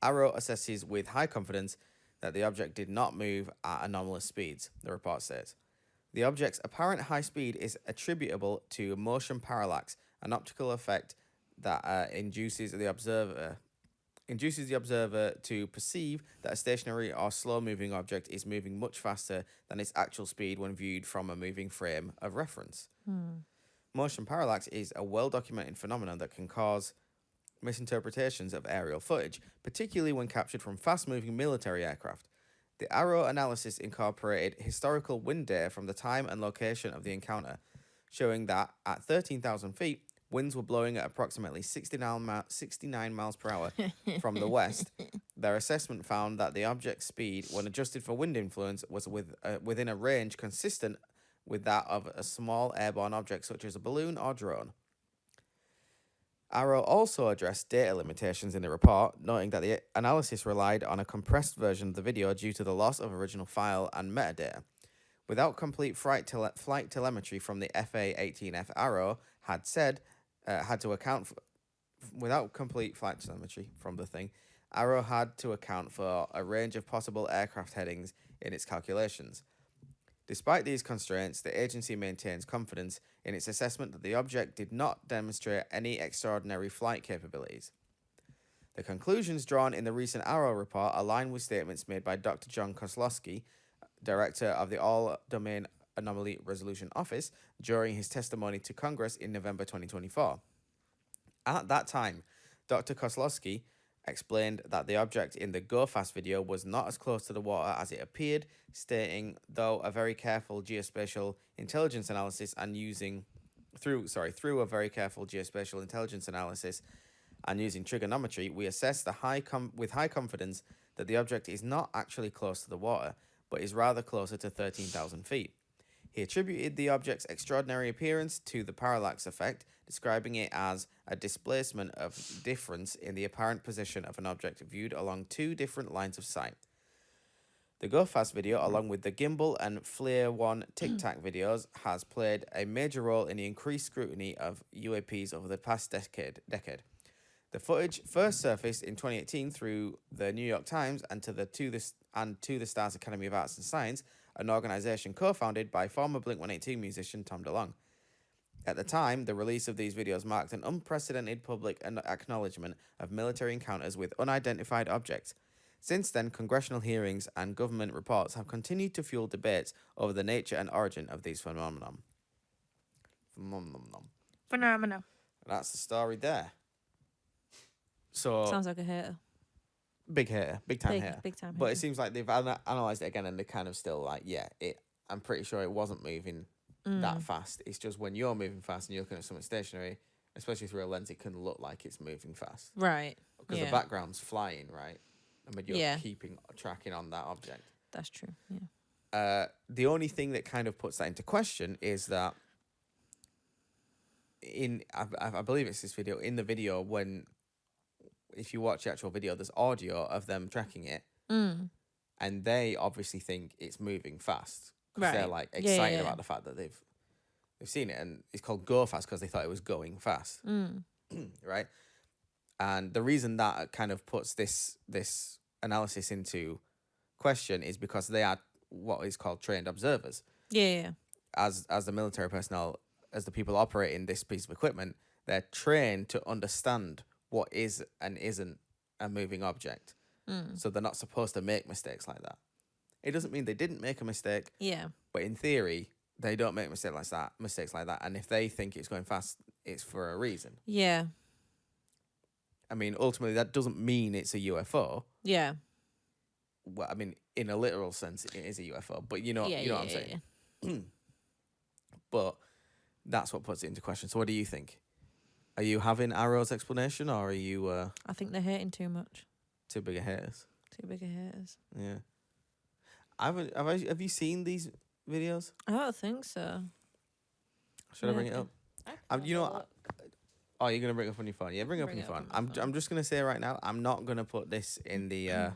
AARO assesses with high confidence that the object did not move at anomalous speeds, the report says. The object's apparent high speed is attributable to motion parallax, an optical effect that induces the observer to perceive that a stationary or slow-moving object is moving much faster than its actual speed when viewed from a moving frame of reference. Motion parallax is a well-documented phenomenon that can cause misinterpretations of aerial footage, particularly when captured from fast-moving military aircraft. The AARO analysis incorporated historical wind data from the time and location of the encounter, showing that at 13,000 feet, winds were blowing at approximately 69 miles per hour from the west. Their assessment found that the object's speed, when adjusted for wind influence, was within a range consistent with that of a small airborne object such as a balloon or drone. AARO also addressed data limitations in the report, noting that the analysis relied on a compressed version of the video due to the loss of original file and metadata. Without complete flight telemetry from the FA-18F AARO had said had to account for, without complete flight telemetry from the thing, AARO had to account for a range of possible aircraft headings in its calculations. Despite these constraints, the agency maintains confidence in its assessment that the object did not demonstrate any extraordinary flight capabilities. The conclusions drawn in the recent AARO report align with statements made by Dr. John Kozlowski, director of the All-Domain Anomaly Resolution Office, during his testimony to Congress in November 2024. At that time, Dr. Kozlowski explained that the object in the Go Fast video was not as close to the water as it appeared, stating, though a very careful geospatial intelligence analysis and through a very careful geospatial intelligence analysis and using trigonometry, we assess with high confidence that the object is not actually close to the water, but is rather closer to 13,000 feet. He attributed the object's extraordinary appearance to the parallax effect, describing it as a displacement of difference in the apparent position of an object viewed along two different lines of sight. The Go Fast video, along with the Gimbal and Flare 1 Tic Tac videos, has played a major role in the increased scrutiny of UAPs over the past decade. The footage first surfaced in 2018 through the New York Times and to the Stars Academy of Arts and Science, an organization co-founded by former Blink-182 musician Tom DeLonge. At the time, the release of these videos marked an unprecedented public acknowledgement of military encounters with unidentified objects. Since then, congressional hearings and government reports have continued to fuel debates over the nature and origin of these phenomena. That's the story there. So Sounds like a hater. Big hater, big time hater. Big time But hater. it seems like they've analysed it again and they're kind of still like, I'm pretty sure it wasn't moving that fast. It's just when you're moving fast and you're looking at something stationary, especially through a lens, it can look like it's moving fast. Right. Because the background's flying, right? I mean, you're tracking on that object. That's true, yeah. The only thing that kind of puts that into question is that I believe it's this video, in the video if you watch the actual video, there's audio of them tracking it, and they obviously think it's moving fast because they're like excited about the fact that they've seen it, and it's called Go Fast because they thought it was going fast, right? And the reason that kind of puts this analysis into question is because they are what is called trained observers. Yeah. As the military personnel, as the people operating this piece of equipment, they're trained to understand what is and isn't a moving object. So they're not supposed to make mistakes like that. It doesn't mean they didn't make a mistake. Yeah. But in theory, they don't make mistakes like that. And if they think it's going fast, it's for a reason. Yeah. I mean, ultimately, that doesn't mean it's a UFO. Yeah. Well, I mean, in a literal sense, it is a UFO. But you know what I'm saying. Yeah. But that's what puts it into question. So what do you think? Are you having AARO's explanation, or are you I think they're hating too much. too big a haters? Too big a haters. Yeah. Have you seen these videos? I don't think so. Should I bring it up? Oh, you're gonna bring it up on your phone? Yeah, bring it up on your phone. I'm just gonna say right now, I'm not gonna put this in the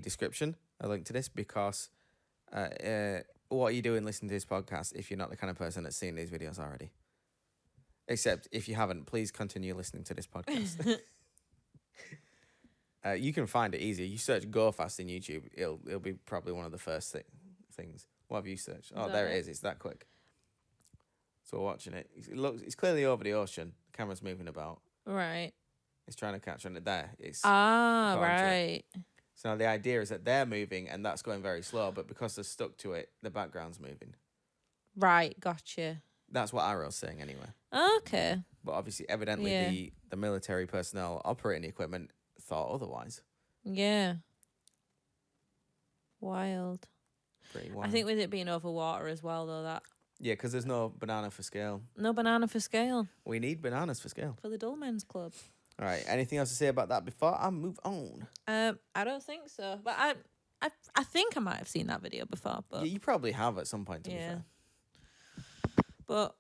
description, a link to this, because what are you doing listening to this podcast if you're not the kind of person that's seen these videos already? Except if you haven't, please continue listening to this podcast. You can find it easy. You search Go Fast in YouTube, it'll be probably one of the first things. What have you searched? Oh, there it is. It's that quick. So we're watching it. It's clearly over the ocean. The camera's moving about. Right. It's trying to catch on it there. Right. So now the idea is that they're moving and that's going very slow, but because they're stuck to it, the background's moving. Right, gotcha. That's what AARO's saying anyway. Okay. But obviously, evidently, the military personnel operating the equipment thought otherwise. Yeah. Wild. Pretty wild. I think with it being over water as well, though, that... Yeah, because there's no banana for scale. No banana for scale. We need bananas for scale. For the Dull Men's Club. All right. Anything else to say about that before I move on? I don't think so. But I think I might have seen that video before. But Yeah, you probably have at some point, to be fair. But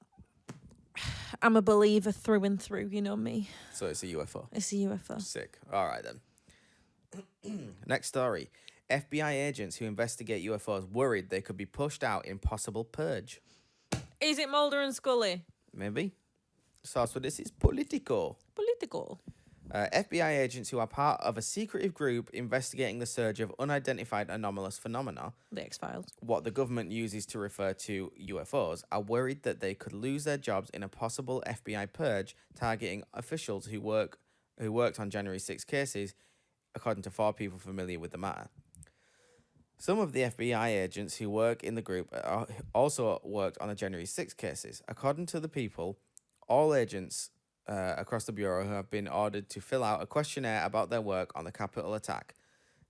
I'm a believer through and through, you know me. So it's a UFO. It's a UFO. Sick. All right, then. Next story. FBI agents who investigate UFOs worried they could be pushed out in possible purge. Is it Mulder and Scully? Maybe. Source for this is Politico. Political. FBI agents who are part of a secretive group investigating the surge of unidentified anomalous phenomena, The X-Files. what the government uses to refer to UFOs, are worried that they could lose their jobs in a possible FBI purge targeting officials who worked on January 6 cases, according to 4 people familiar with the matter. Some of the FBI agents who work in the group also worked on the January 6 cases. According to the people, all agents across the Bureau have been ordered to fill out a questionnaire about their work on the Capitol attack.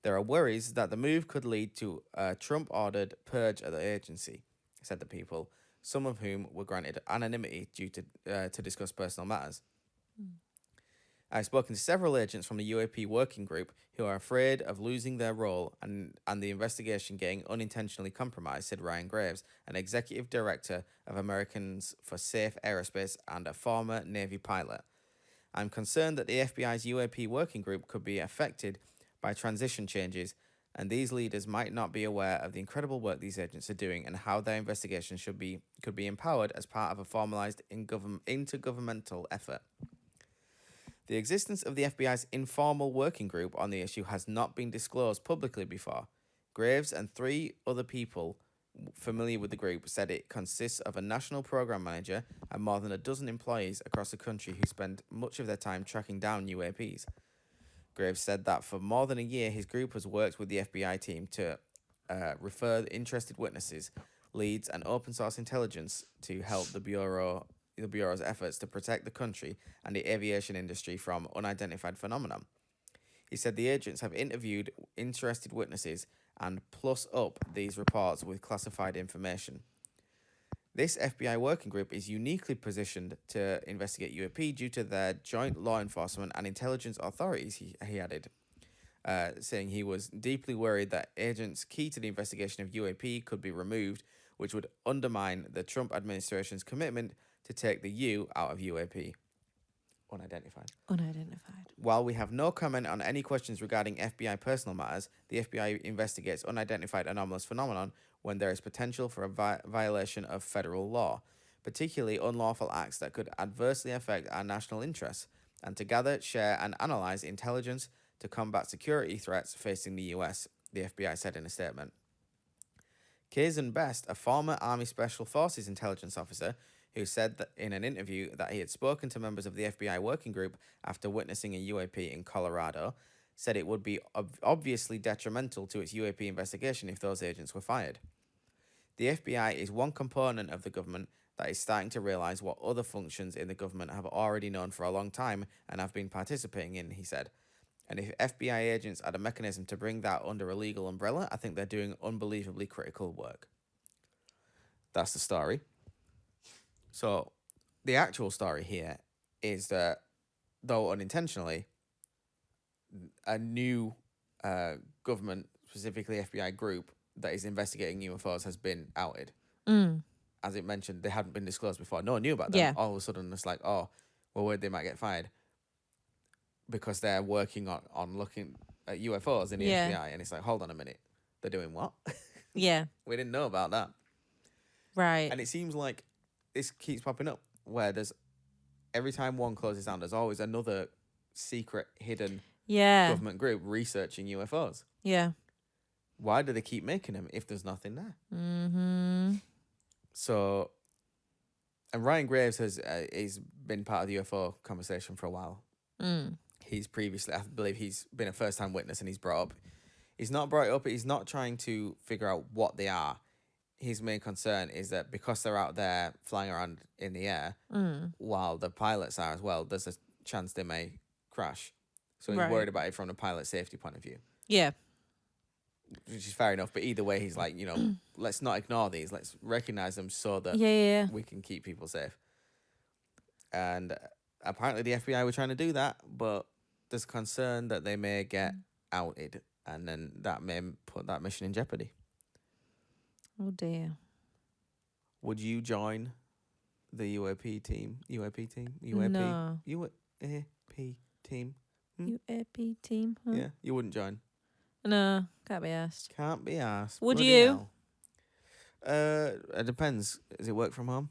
There are worries that the move could lead to a Trump-ordered purge at the agency, said the people, some of whom were granted anonymity due to discuss personal matters. I've spoken to several agents from the UAP working group who are afraid of losing their role and the investigation getting unintentionally compromised, said Ryan Graves, an executive director of Americans for Safe Aerospace and a former Navy pilot. I'm concerned that the FBI's UAP working group could be affected by transition changes, and these leaders might not be aware of the incredible work these agents are doing and how their investigation could be empowered as part of a formalized intergovernmental effort. The existence of the FBI's informal working group on the issue has not been disclosed publicly before. Graves and 3 other people familiar with the group said it consists of a national program manager and more than a dozen employees across the country who spend much of their time tracking down UAPs. Graves said that for more than a year, his group has worked with the FBI team to refer interested witnesses, leads, and open source intelligence to help the Bureau's efforts to protect the country and the aviation industry from unidentified phenomena. He said the agents have interviewed interested witnesses and plus up these reports with classified information. This FBI working group is uniquely positioned to investigate UAP due to their joint law enforcement and intelligence authorities, he added, saying he was deeply worried that agents key to the investigation of UAP could be removed, which would undermine the Trump administration's commitment to take the U out of UAP. Unidentified. While we have no comment on any questions regarding FBI personal matters, the FBI investigates unidentified anomalous phenomenon when there is potential for a violation of federal law, particularly unlawful acts that could adversely affect our national interests, and to gather, share, and analyze intelligence to combat security threats facing the U.S., the FBI said in a statement. Kazan Best, a former Army Special Forces intelligence officer, who said that in an interview that he had spoken to members of the FBI working group after witnessing a UAP in Colorado, said it would be obviously detrimental to its UAP investigation if those agents were fired. The FBI is one component of the government that is starting to realize what other functions in the government have already known for a long time and have been participating in, he said. And if FBI agents had a mechanism to bring that under a legal umbrella, I think they're doing unbelievably critical work. That's the story. So, the actual story here is that, though unintentionally, a new government, specifically FBI group, that is investigating UFOs has been outed. As it mentioned, they hadn't been disclosed before. No one knew about them. Yeah. All of a sudden, it's like, oh, well, where they might get fired. Because they're working on looking at UFOs in the FBI. And it's like, hold on a minute. They're doing what? Yeah. We didn't know about that. Right. And it seems like this keeps popping up where there's every time one closes down, there's always another secret, hidden government group researching UFOs. Yeah. Why do they keep making them if there's nothing there? Mm-hmm. So, and Ryan Graves he's been part of the UFO conversation for a while. He's previously, I believe he's been a first-time witness and he's not brought it up, he's not trying to figure out what they are. His main concern is that because they're out there flying around in the air, while the pilots are as well, there's a chance they may crash. So he's worried about it from the pilot safety point of view. Yeah. Which is fair enough. But either way, he's like, let's not ignore these. Let's recognize them so that we can keep people safe. And apparently the FBI were trying to do that, but there's concern that they may get outed. And then that may put that mission in jeopardy. Oh, dear. Would you join the UAP team? UAP team? No. UAP team? UAP team? Huh? Yeah, you wouldn't join. No, can't be asked. Can't be asked. Would Bloody you? Hell. It depends. Does it work from home?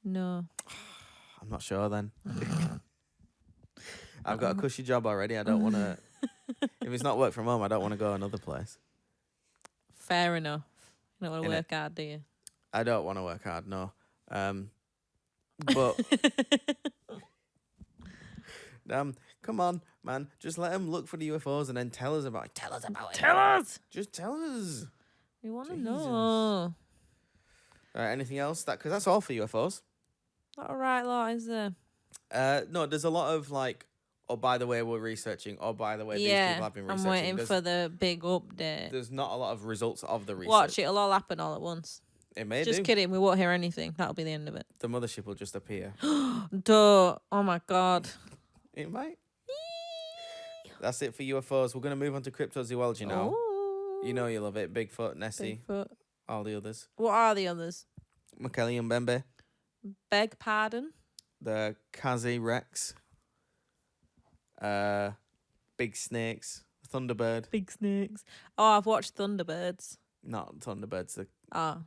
No. I'm Not sure then. I've got a cushy job already. I don't want to. If it's not work from home, I don't want to go another place. Fair enough. You don't want to Innit? work hard, do you? I don't want to work hard, no. But come on, man. Just let them look for the UFOs and then tell us about it. Tell us about it. Tell us. Just tell us. We want to Jesus. know. All right, anything else? Because that's all for UFOs. Not a right lot, is there? No, there's a lot of like, oh, by the way, we're researching. Oh, by the way, these people have been researching. I'm waiting for the big update. There's not a lot of results of the research. Watch, it'll all happen all at once. It may Just do. kidding, we won't hear anything. That'll be the end of it. The mothership will just appear. Duh. Oh my God. It might. That's it for UFOs. We're going to move on to cryptozoology now. Oh. You know you love it. Bigfoot, Nessie, Bigfoot. all the others. What are the others? Makelly and Bembe. Beg pardon? The Kazi Rex. Big snakes. Thunderbird. Big snakes. Oh, I've watched Thunderbirds. Not Thunderbirds. The Ah.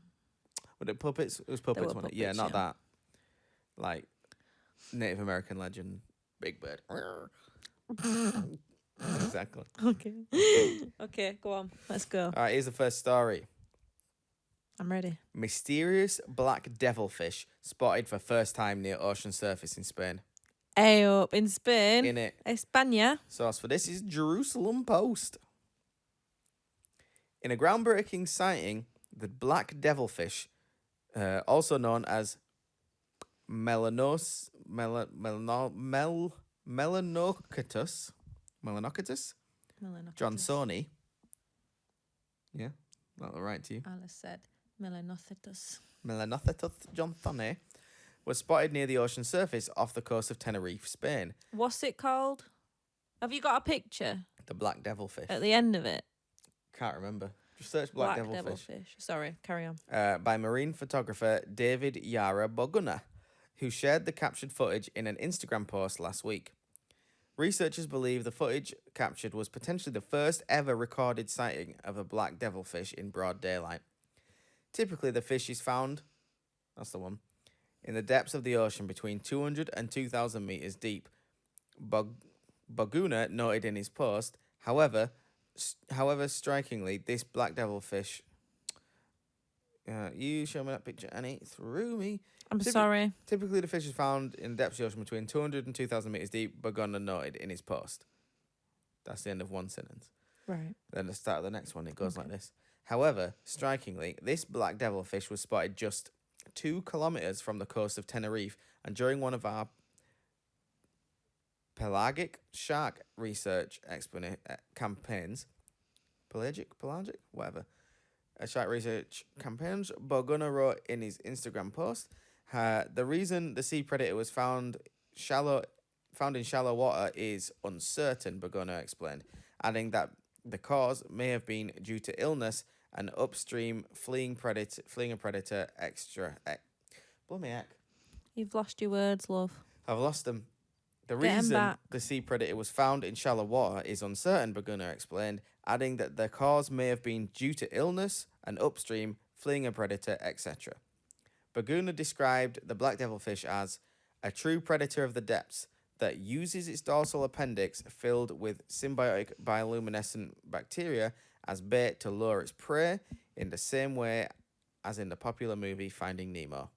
were it puppets? It was puppets, were wasn't it? Yeah, puppets, not yeah. that. Like Native American legend, Big Bird. Exactly. Okay. Okay, go on. Let's go. All right, here's the first story. I'm ready. Mysterious black devilfish spotted for first time near ocean surface in Spain. Hey up in Spain. In it. España. Source for this is Jerusalem Post. In a groundbreaking sighting, the black devilfish, also known as melanocetus, johnsoni. Yeah, not right to you. Alice said Melanothetus. Melanothetus johnsoni was spotted near the ocean surface off the coast of Tenerife, Spain. What's it called? Have you got a picture The black devilfish. at the end of it? Can't remember. Just search black devilfish. Sorry, carry on. By marine photographer David Yara Boguna, who shared the captured footage in an Instagram post last week. Researchers believe the footage captured was potentially the first ever recorded sighting of a black devilfish in broad daylight. Typically, the fish is found, that's the one, in the depths of the ocean between 200 and 2,000 meters deep. Boguna noted in his post, however, strikingly, this black devilfish. You show me that picture, Annie. Threw me. I'm sorry. Typically, the fish is found in the depths of the ocean between 200 and 2,000 meters deep. Boguna noted in his post. That's the end of one sentence. Right. Then the start of the next one, it goes like this. However, strikingly, this black devilfish was spotted just 2 kilometers from the coast of Tenerife, and during one of our pelagic shark research campaigns, pelagic, whatever, shark research campaigns, Boguna wrote in his Instagram post, the reason the sea predator was found in shallow water is uncertain, Boguna explained, adding that the cause may have been due to illness and upstream fleeing a predator Bloody heck. You've lost your words, love. I've lost them. The Get 'em reason back. the sea predator was found in shallow water is uncertain, Boguna explained, adding that the cause may have been due to illness and upstream fleeing a predator, etc. Boguna described the black devilfish as a true predator of the depths that uses its dorsal appendix filled with symbiotic bioluminescent bacteria as bait to lure its prey in the same way as in the popular movie Finding Nemo.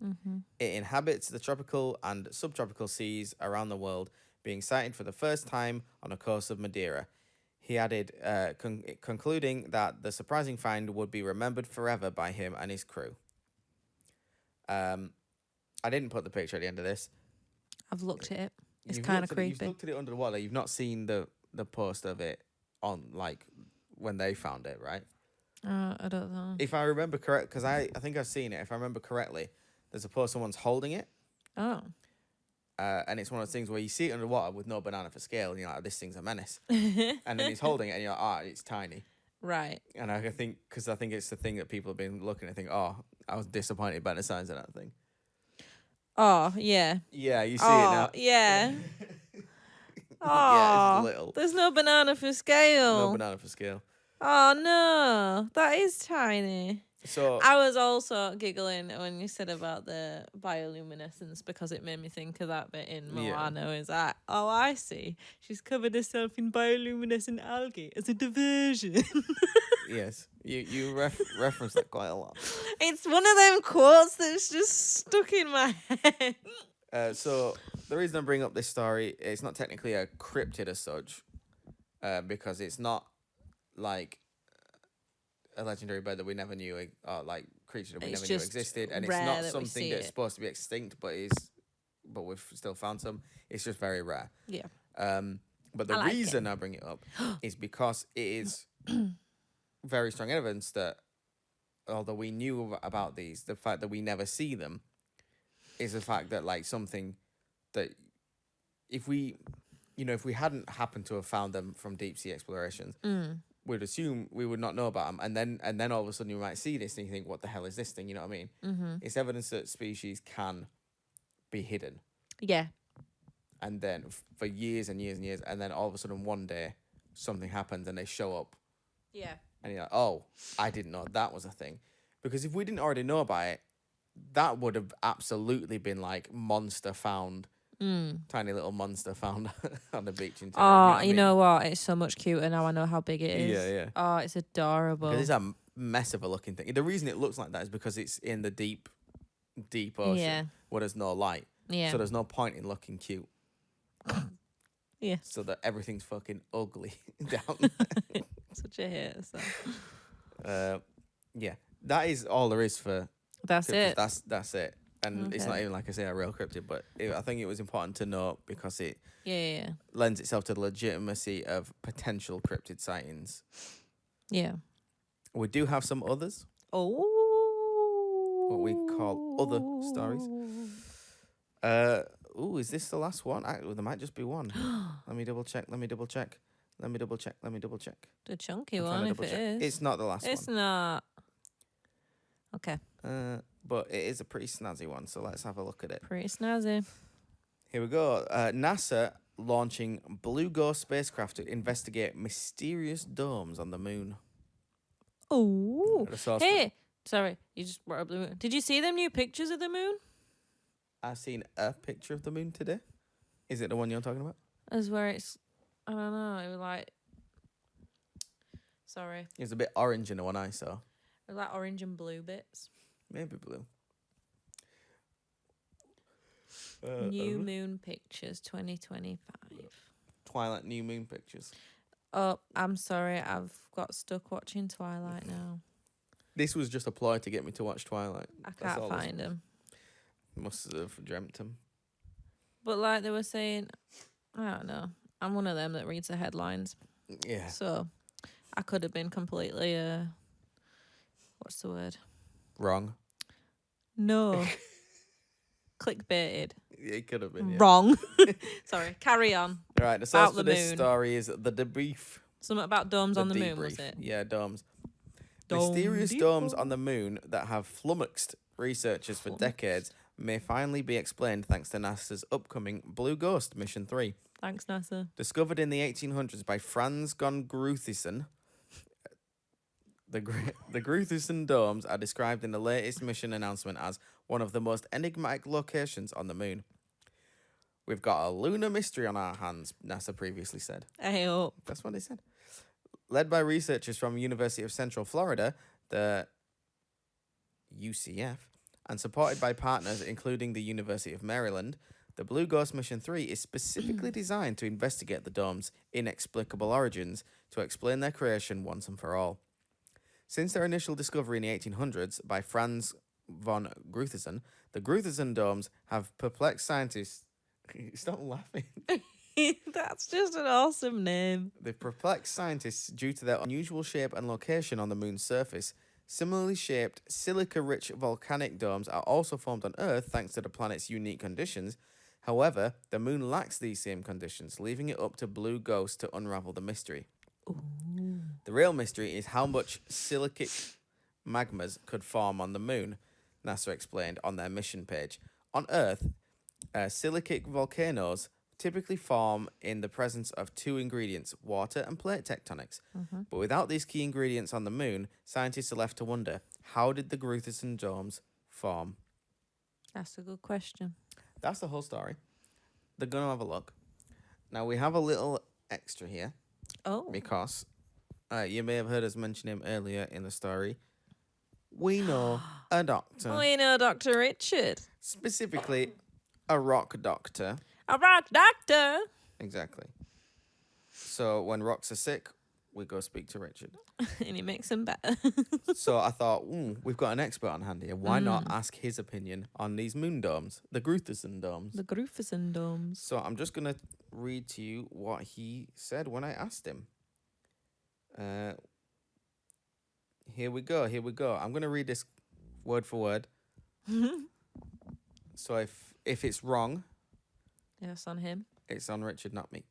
Mm-hmm. It inhabits the tropical and subtropical seas around the world, being sighted for the first time on the coast of Madeira. He added, concluding that the surprising find would be remembered forever by him and his crew. I didn't put the picture at the end of this. I've looked at it. It's You've kind of looked at it- creepy. You've looked at it under the water. You've not seen the post of it on, like, when they found it, right? I don't know. If I remember correct, because I think I've seen it. If I remember correctly, there's a post someone's holding it. Oh. And it's one of those things where you see it underwater with no banana for scale, and you're like, this thing's a menace. And then he's holding it, and you're like, it's tiny. Right. And I think it's the thing that people have been looking at, think, I was disappointed by the size of that thing. Oh, yeah. Yeah, you see it now. Yeah. Oh, Yeah, it's little. There's no banana for scale. No banana for scale. Oh, no. That is tiny. So I was also giggling when you said about the bioluminescence because it made me think of that bit in Yeah. Moana. Is that, oh, I see. She's covered herself in bioluminescent algae as a diversion. yes, you reference that quite a lot. It's one of them quotes that's just stuck in my head. So the reason I bring up this story, it's not technically a cryptid as such, because it's not like a legendary bird that we never knew, or like creature that we It's never knew just existed, and it's rare not that we something see that's it. supposed to be extinct, but we've still found some. It's just very rare. Yeah. But the I like reason I bring it up is because it is very strong evidence that although we knew about these, the fact that we never see them is the fact that like something that if we hadn't happened to have found them from deep sea explorations, we'd assume we would not know about them, and then all of a sudden you might see this and you think, what the hell is this thing? You know what I mean? Mm-hmm. It's evidence that species can be hidden. Yeah. And then for years and years and years, and then all of a sudden one day something happens and they show up. Yeah. And you're like, oh, I didn't know that was a thing. Because if we didn't already know about it, that would have absolutely been like monster found, tiny little monster found on the beach in Tenerife. Oh, You know what? It's so much cuter now. I know how big it is. Yeah, yeah. Oh, it's adorable. Because it's a mess of a looking thing. The reason it looks like that is because it's in the deep ocean where there's no light. Yeah. So there's no point in looking cute. Yeah. So that everything's fucking ugly down there. Such a hit. So. Yeah, that is all there is for. That's cryptids. it. That's it, and it's not even like I say a real cryptid, but I think it was important to note because it lends itself to the legitimacy of potential cryptid sightings. Yeah. We do have some others. Oh. What we call other stories. Is this the last one? There might just be one. Let me double check. The chunky one, if it is. It's not the last one. It's not. Okay. But it is a pretty snazzy one, so let's have a look at it. Pretty snazzy. Here we go. NASA launching Blue Ghost spacecraft to investigate mysterious domes on the moon. Oh. Hey, sorry, you just brought up the moon. Did you see them new pictures of the moon? I've seen a picture of the moon today. Is it the one you're talking about? As where it's, I don't know, it was like, sorry. It was a bit orange in the one I saw. It was like orange and blue bits. Maybe blue. New moon pictures 2025. Twilight new moon pictures. Oh, I'm sorry. I've got stuck watching Twilight now. This was just a ploy to get me to watch Twilight. I can't find them. Must have dreamt them. But like they were saying, I don't know. I'm one of them that reads the headlines. Yeah. So I could have been completely, what's the word? Wrong. No. Clickbaited. It could have been. Yeah. Wrong. Sorry. Carry on. All right. The source for this story is the debrief. Something about domes on the moon, was it? Yeah, domes. Mysterious domes on the moon that have flummoxed researchers for decades may finally be explained thanks to NASA's upcoming Blue Ghost Mission 3. Thanks, NASA. Discovered in the 1800s by Franz von Gruithuisen, the Gruithuisen domes are described in the latest mission announcement as one of the most enigmatic locations on the moon. We've got a lunar mystery on our hands, NASA previously said. Hey, up. That's what they said. Led by researchers from University of Central Florida, the UCF, and supported by partners including the University of Maryland, the Blue Ghost Mission 3 is specifically designed to investigate the dome's inexplicable origins to explain their creation once and for all. Since their initial discovery in the 1800s by Franz von Gruithuisen, the Gruithuisen domes have perplexed scientists. Stop laughing. That's just an awesome name. They've perplexed scientists due to their unusual shape and location on the moon's surface. Similarly shaped, silica-rich volcanic domes are also formed on Earth thanks to the planet's unique conditions. However, the moon lacks these same conditions, leaving it up to Blue Ghost to unravel the mystery. Ooh. The real mystery is how much silicic magmas could form on the moon, NASA explained on their mission page. On Earth, silicic volcanoes typically form in the presence of two ingredients, water and plate tectonics. But without these key ingredients on the moon, scientists are left to wonder, how did the Gruithuisen domes form? That's a good question. That's the whole story. They're going to have a look. Now, we have a little extra here Oh. because you may have heard us mention him earlier in the story. We know a doctor, We know Dr. Richard. specifically a rock doctor. A rock doctor. Exactly. So when rocks are sick, we go speak to Richard. And he makes them better. So I thought, we've got an expert on hand here. Why not ask his opinion on these moon domes, the Gruithuisen domes? The Gruithuisen domes. So I'm just going to read to you what he said when I asked him. Here we go. I'm going to read this word for word. So if it's wrong, Yeah, it's on him. it's on Richard, not me.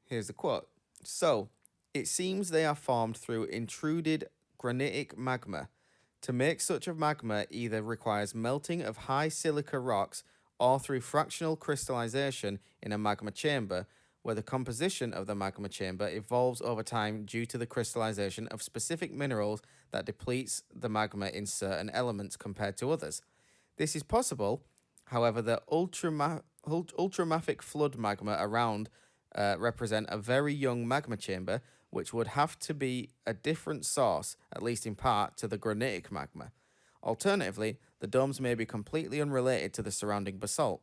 Here's the quote. So, it seems they are formed through intruded granitic magma. To make such a magma either requires melting of high silica rocks or through fractional crystallization in a magma chamber, where the composition of the magma chamber evolves over time due to the crystallization of specific minerals that depletes the magma in certain elements compared to others. This is possible, however, the ultramafic flood magma around represent a very young magma chamber, which would have to be a different source, at least in part, to the granitic magma. Alternatively, the domes may be completely unrelated to the surrounding basalt.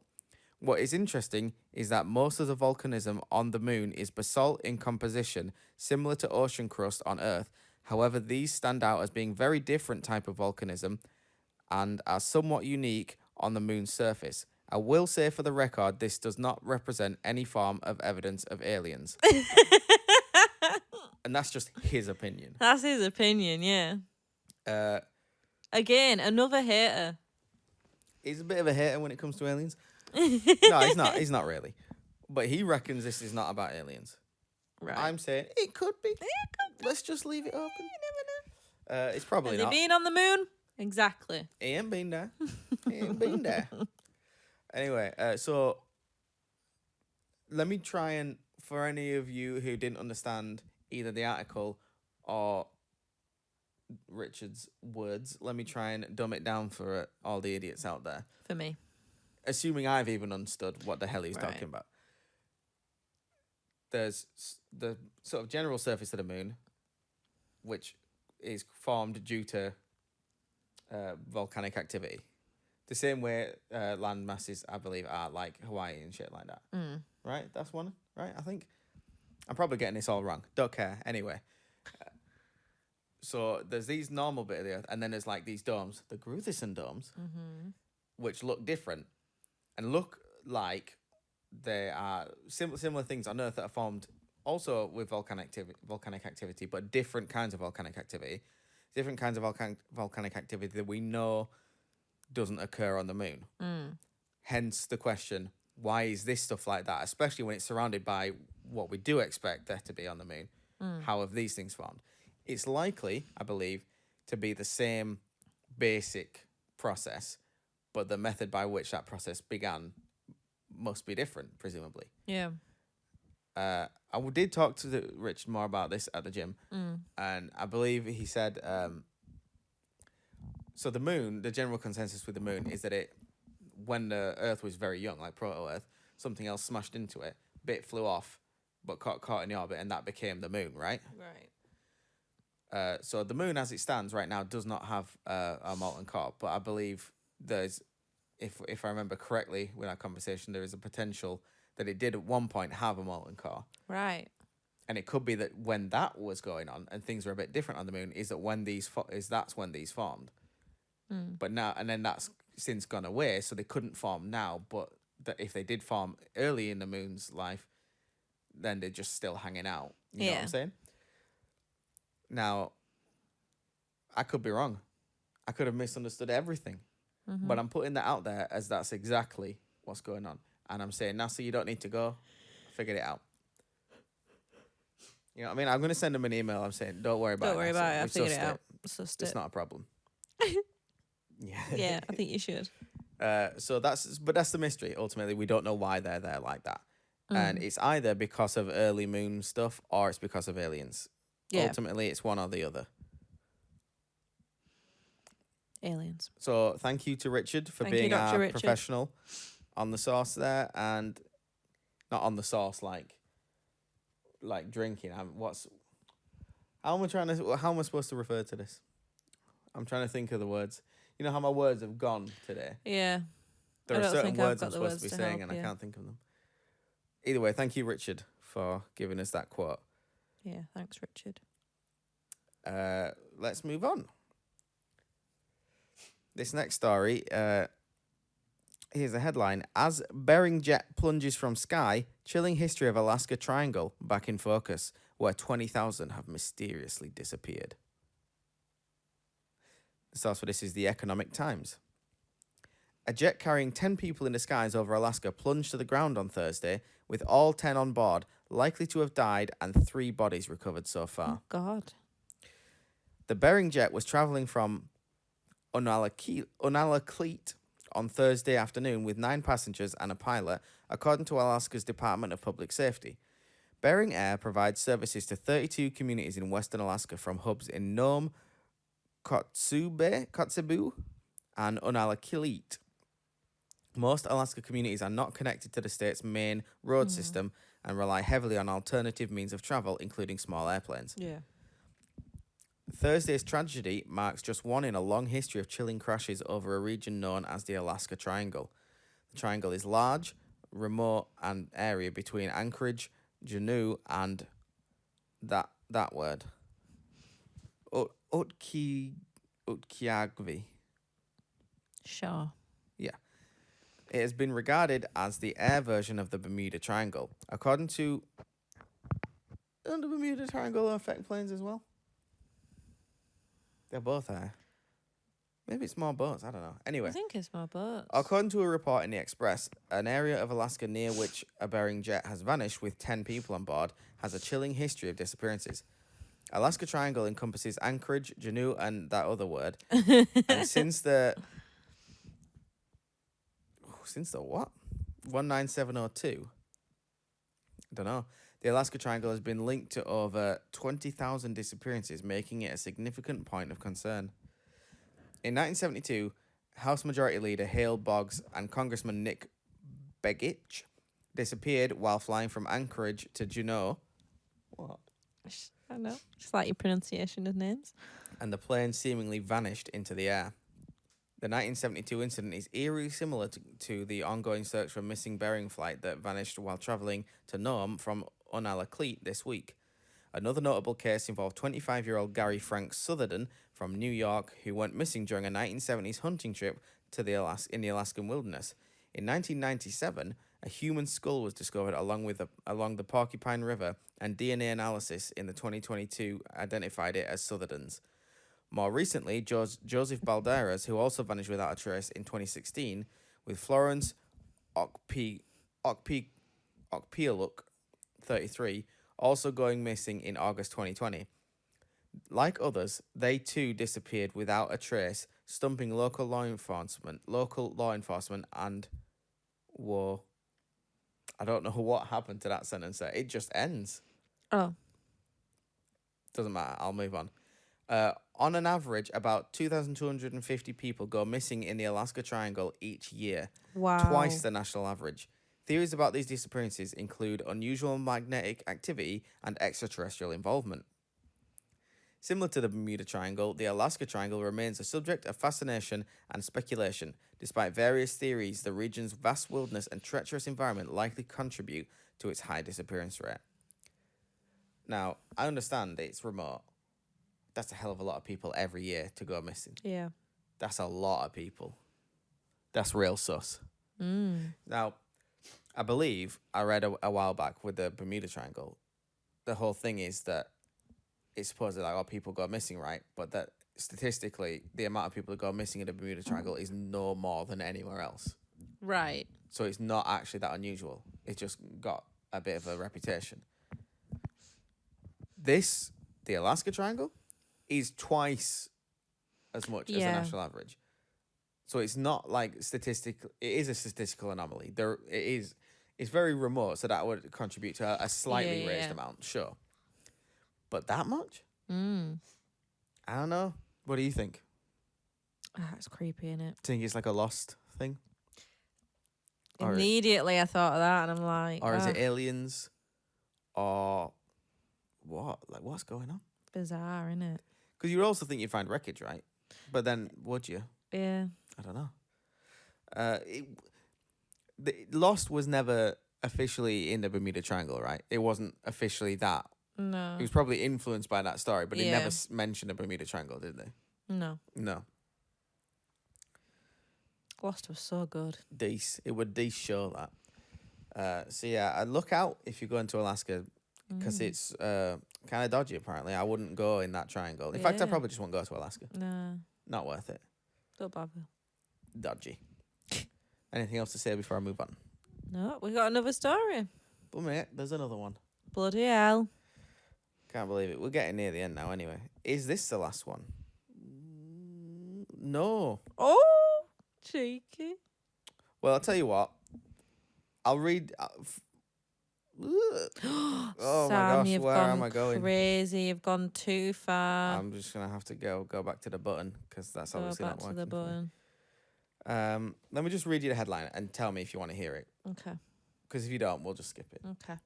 What is interesting is that most of the volcanism on the moon is basalt in composition, similar to ocean crust on Earth. However, these stand out as being very different type of volcanism and are somewhat unique on the moon's surface. I will say for the record, this does not represent any form of evidence of aliens. And that's just his opinion. That's his opinion, yeah. Again, another hater. He's a bit of a hater when it comes to aliens. No, he's not. He's not really. But he reckons this is not about aliens. Right. I'm saying it could be. Let's just leave it open. You never know. It's probably Has not. he been on the moon? Exactly. He ain't been there. He ain't been there. Anyway, so let me try and, for any of you who didn't understand either the article or Richard's words, let me try and dumb it down for all the idiots out there. For me. Assuming I've even understood what the hell he's talking about. There's the sort of general surface of the moon, which is formed due to volcanic activity. The same way land masses, I believe, are like Hawaii and shit like that. Right? That's one, right? I think. I'm probably getting this all wrong. Don't care. Anyway. So there's these normal bit of the Earth, and then there's like these domes, the Gruithuisen domes, which look different and look like they are similar things on Earth that are formed also with volcanic activity, but different kinds of volcanic activity. Different kinds of volcanic activity that we know doesn't occur on the moon. Hence the question, why is this stuff like that? Especially when it's surrounded by what we do expect there to be on the moon. How have these things formed? It's likely, I believe, to be the same basic process, but the method by which that process began must be different, presumably. Yeah. I did talk to Rich more about this at the gym, and I believe he said, so the moon, the general consensus with the moon is that when the Earth was very young, like proto-Earth, something else smashed into it, bit flew off, but caught in the orbit, and that became the moon, right? Right. So the moon, as it stands right now, does not have a molten core, but I believe there's, if I remember correctly with our conversation, there is a potential that it did at one point have a molten core. Right. And it could be that when that was going on and things were a bit different on the moon, that's when these formed. But now, and then that's since gone away, so they couldn't form now. But that if they did form early in the moon's life, then they're just still hanging out. You know what I'm saying? Now, I could be wrong. I could have misunderstood everything. But I'm putting that out there as that's exactly what's going on. And I'm saying, NASA, you don't need to go. Figure it out. You know what I mean? I'm going to send them an email. I'm saying, don't worry about it. Don't worry about it. I We've figured sussed it out. It's not a problem. Yeah. Yeah, I think you should. So that's the mystery. Ultimately, we don't know why they're there like that, and it's either because of early moon stuff or it's because of aliens. Yeah. Ultimately, it's one or the other. Aliens. So thank you to Richard for Thank you, being Dr. our Richard. professional on the sauce there, and not on the sauce like drinking. How am I supposed to refer to this? I'm trying to think of the words. You know how my words have gone today. Yeah. There I are don't certain think I've words got I'm the supposed words to be to saying, help and you. I can't think of them. Either way, thank you, Richard, for giving us that quote. Yeah, thanks, Richard. Let's move on. This next story, here's a headline. As Bering jet plunges from sky, chilling history of Alaska Triangle back in focus, where 20,000 have mysteriously disappeared. The source for this is the Economic Times. A jet carrying 10 people in the skies over Alaska plunged to the ground on Thursday, with all 10 on board likely to have died and 3 bodies recovered so far. Oh, God. The Bering jet was travelling from Unalakleet on Thursday afternoon with 9 passengers and a pilot, according to Alaska's Department of Public Safety. Bering Air provides services to 32 communities in western Alaska from hubs in Nome, Kotzebue, and Unalakleet. Most Alaska communities are not connected to the state's main road system and rely heavily on alternative means of travel, including small airplanes. Yeah. Thursday's tragedy marks just one in a long history of chilling crashes over a region known as the Alaska Triangle. The triangle is large, remote, and area between Anchorage, Juneau, and that word, Utqiagvie. Sure. Yeah. It has been regarded as the air version of the Bermuda Triangle. According to... Don't the Bermuda Triangle affect planes as well? They're both air. Maybe it's more boats, I don't know. Anyway. I think it's more boats. According to a report in the Express, an area of Alaska near which a Bering jet has vanished with 10 people on board has a chilling history of disappearances. Alaska Triangle encompasses Anchorage, Juneau, and that other word. And since the what? 19702? I don't know. The Alaska Triangle has been linked to over 20,000 disappearances, making it a significant point of concern. In 1972, House Majority Leader Hale Boggs and Congressman Nick Begich disappeared while flying from Anchorage to Juneau. What? I know. Just like your pronunciation of names. And the plane seemingly vanished into the air. The 1972 incident is eerily similar to the ongoing search for a missing Bering flight that vanished while travelling to Nome from Unalakleet this week. Another notable case involved 25-year-old Gary Frank Sutherden from New York, who went missing during a 1970s hunting trip to in the Alaskan wilderness. In 1997, a human skull was discovered along the Porcupine River, and DNA analysis in the 2022 identified it as Sutherden's. More recently, Joseph Balderas, who also vanished without a trace in 2016, with Florence Okpialuk, 33, also going missing in August 2020. Like others, they too disappeared without a trace, stumping local law enforcement, and whoa. I don't know what happened to that sentence there. It just ends. Oh. Doesn't matter. I'll move on. On an average, about 2,250 people go missing in the Alaska Triangle each year. Wow. Twice the national average. Theories about these disappearances include unusual magnetic activity and extraterrestrial involvement. Similar to the Bermuda Triangle, the Alaska Triangle remains a subject of fascination and speculation. Despite various theories, the region's vast wilderness and treacherous environment likely contribute to its high disappearance rate. Now, I understand it's remote. That's a hell of a lot of people every year to go missing. Yeah. That's a lot of people. That's real sus. Now, I believe I read a while back with the Bermuda Triangle, the whole thing is that it's supposed that people go missing, right? But that statistically, the amount of people that go missing in the Bermuda Triangle is no more than anywhere else. Right. So it's not actually that unusual. It's just got a bit of a reputation. The Alaska Triangle, is twice as much as the national average. So it's not like statistical. It is a statistical anomaly. There, it is. It's very remote, so that would contribute to a slightly Yeah, raised yeah. amount, sure. But that much? Mm. I don't know. What do you think? It's creepy, isn't it? Think it's like a lost thing, or Immediately I thought of that, and I'm like, or is it aliens, or what? Like, what's going on? bizarre, isn't it? Because you would also think you'd find wreckage, right? But then, would you? Yeah. I don't know. Lost was never officially in the Bermuda Triangle, right? It wasn't officially that. No. It was probably influenced by that story, but it Yeah. never mentioned the Bermuda Triangle, did they? No. No. Lost was so good. It would show that. So yeah, I'd look out if you go into Alaska because it's kind of dodgy. Apparently, I wouldn't go in that triangle. In fact, I Yeah. probably just won't go to Alaska. No. Not worth it. Don't bother. Dodgy. Anything else to say before I move on? No, we got another story. But mate, there's another one. Bloody hell. Can't believe it. We're getting near the end now. Anyway, is this the last one? No. Oh, cheeky. Well, I'll tell you what. I'll read. Oh my Sam, gosh, you've where gone am I going? crazy. You've gone too far. I'm just gonna have to go back to the button because that's Go obviously back not to working. the button. Let me just read you the headline and tell me if you want to hear it. Okay. Because if you don't, we'll just skip it. Okay.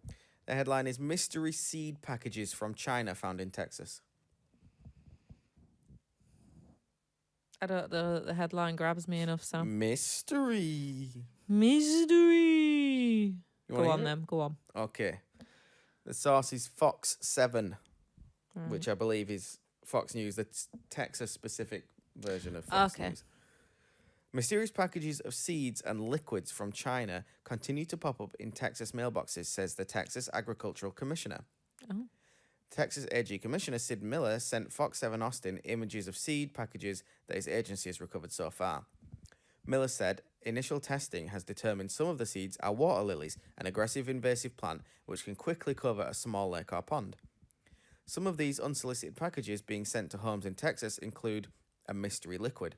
The headline is Mystery Seed Packages from China Found in Texas. I don't. The headline grabs me enough, Sam. Mystery. Mystery. You Go wanna on hear it? then. Go on. Okay. The source is Fox 7, Right. which I believe is Fox News, the Texas-specific version of Fox Okay. News. Mysterious packages of seeds and liquids from China continue to pop up in Texas mailboxes, says the Texas Agricultural Commissioner. Oh. Texas AG Commissioner Sid Miller sent Fox 7 Austin images of seed packages that his agency has recovered so far. Miller said initial testing has determined some of the seeds are water lilies, an aggressive invasive plant which can quickly cover a small lake or pond. Some of these unsolicited packages being sent to homes in Texas include a mystery liquid.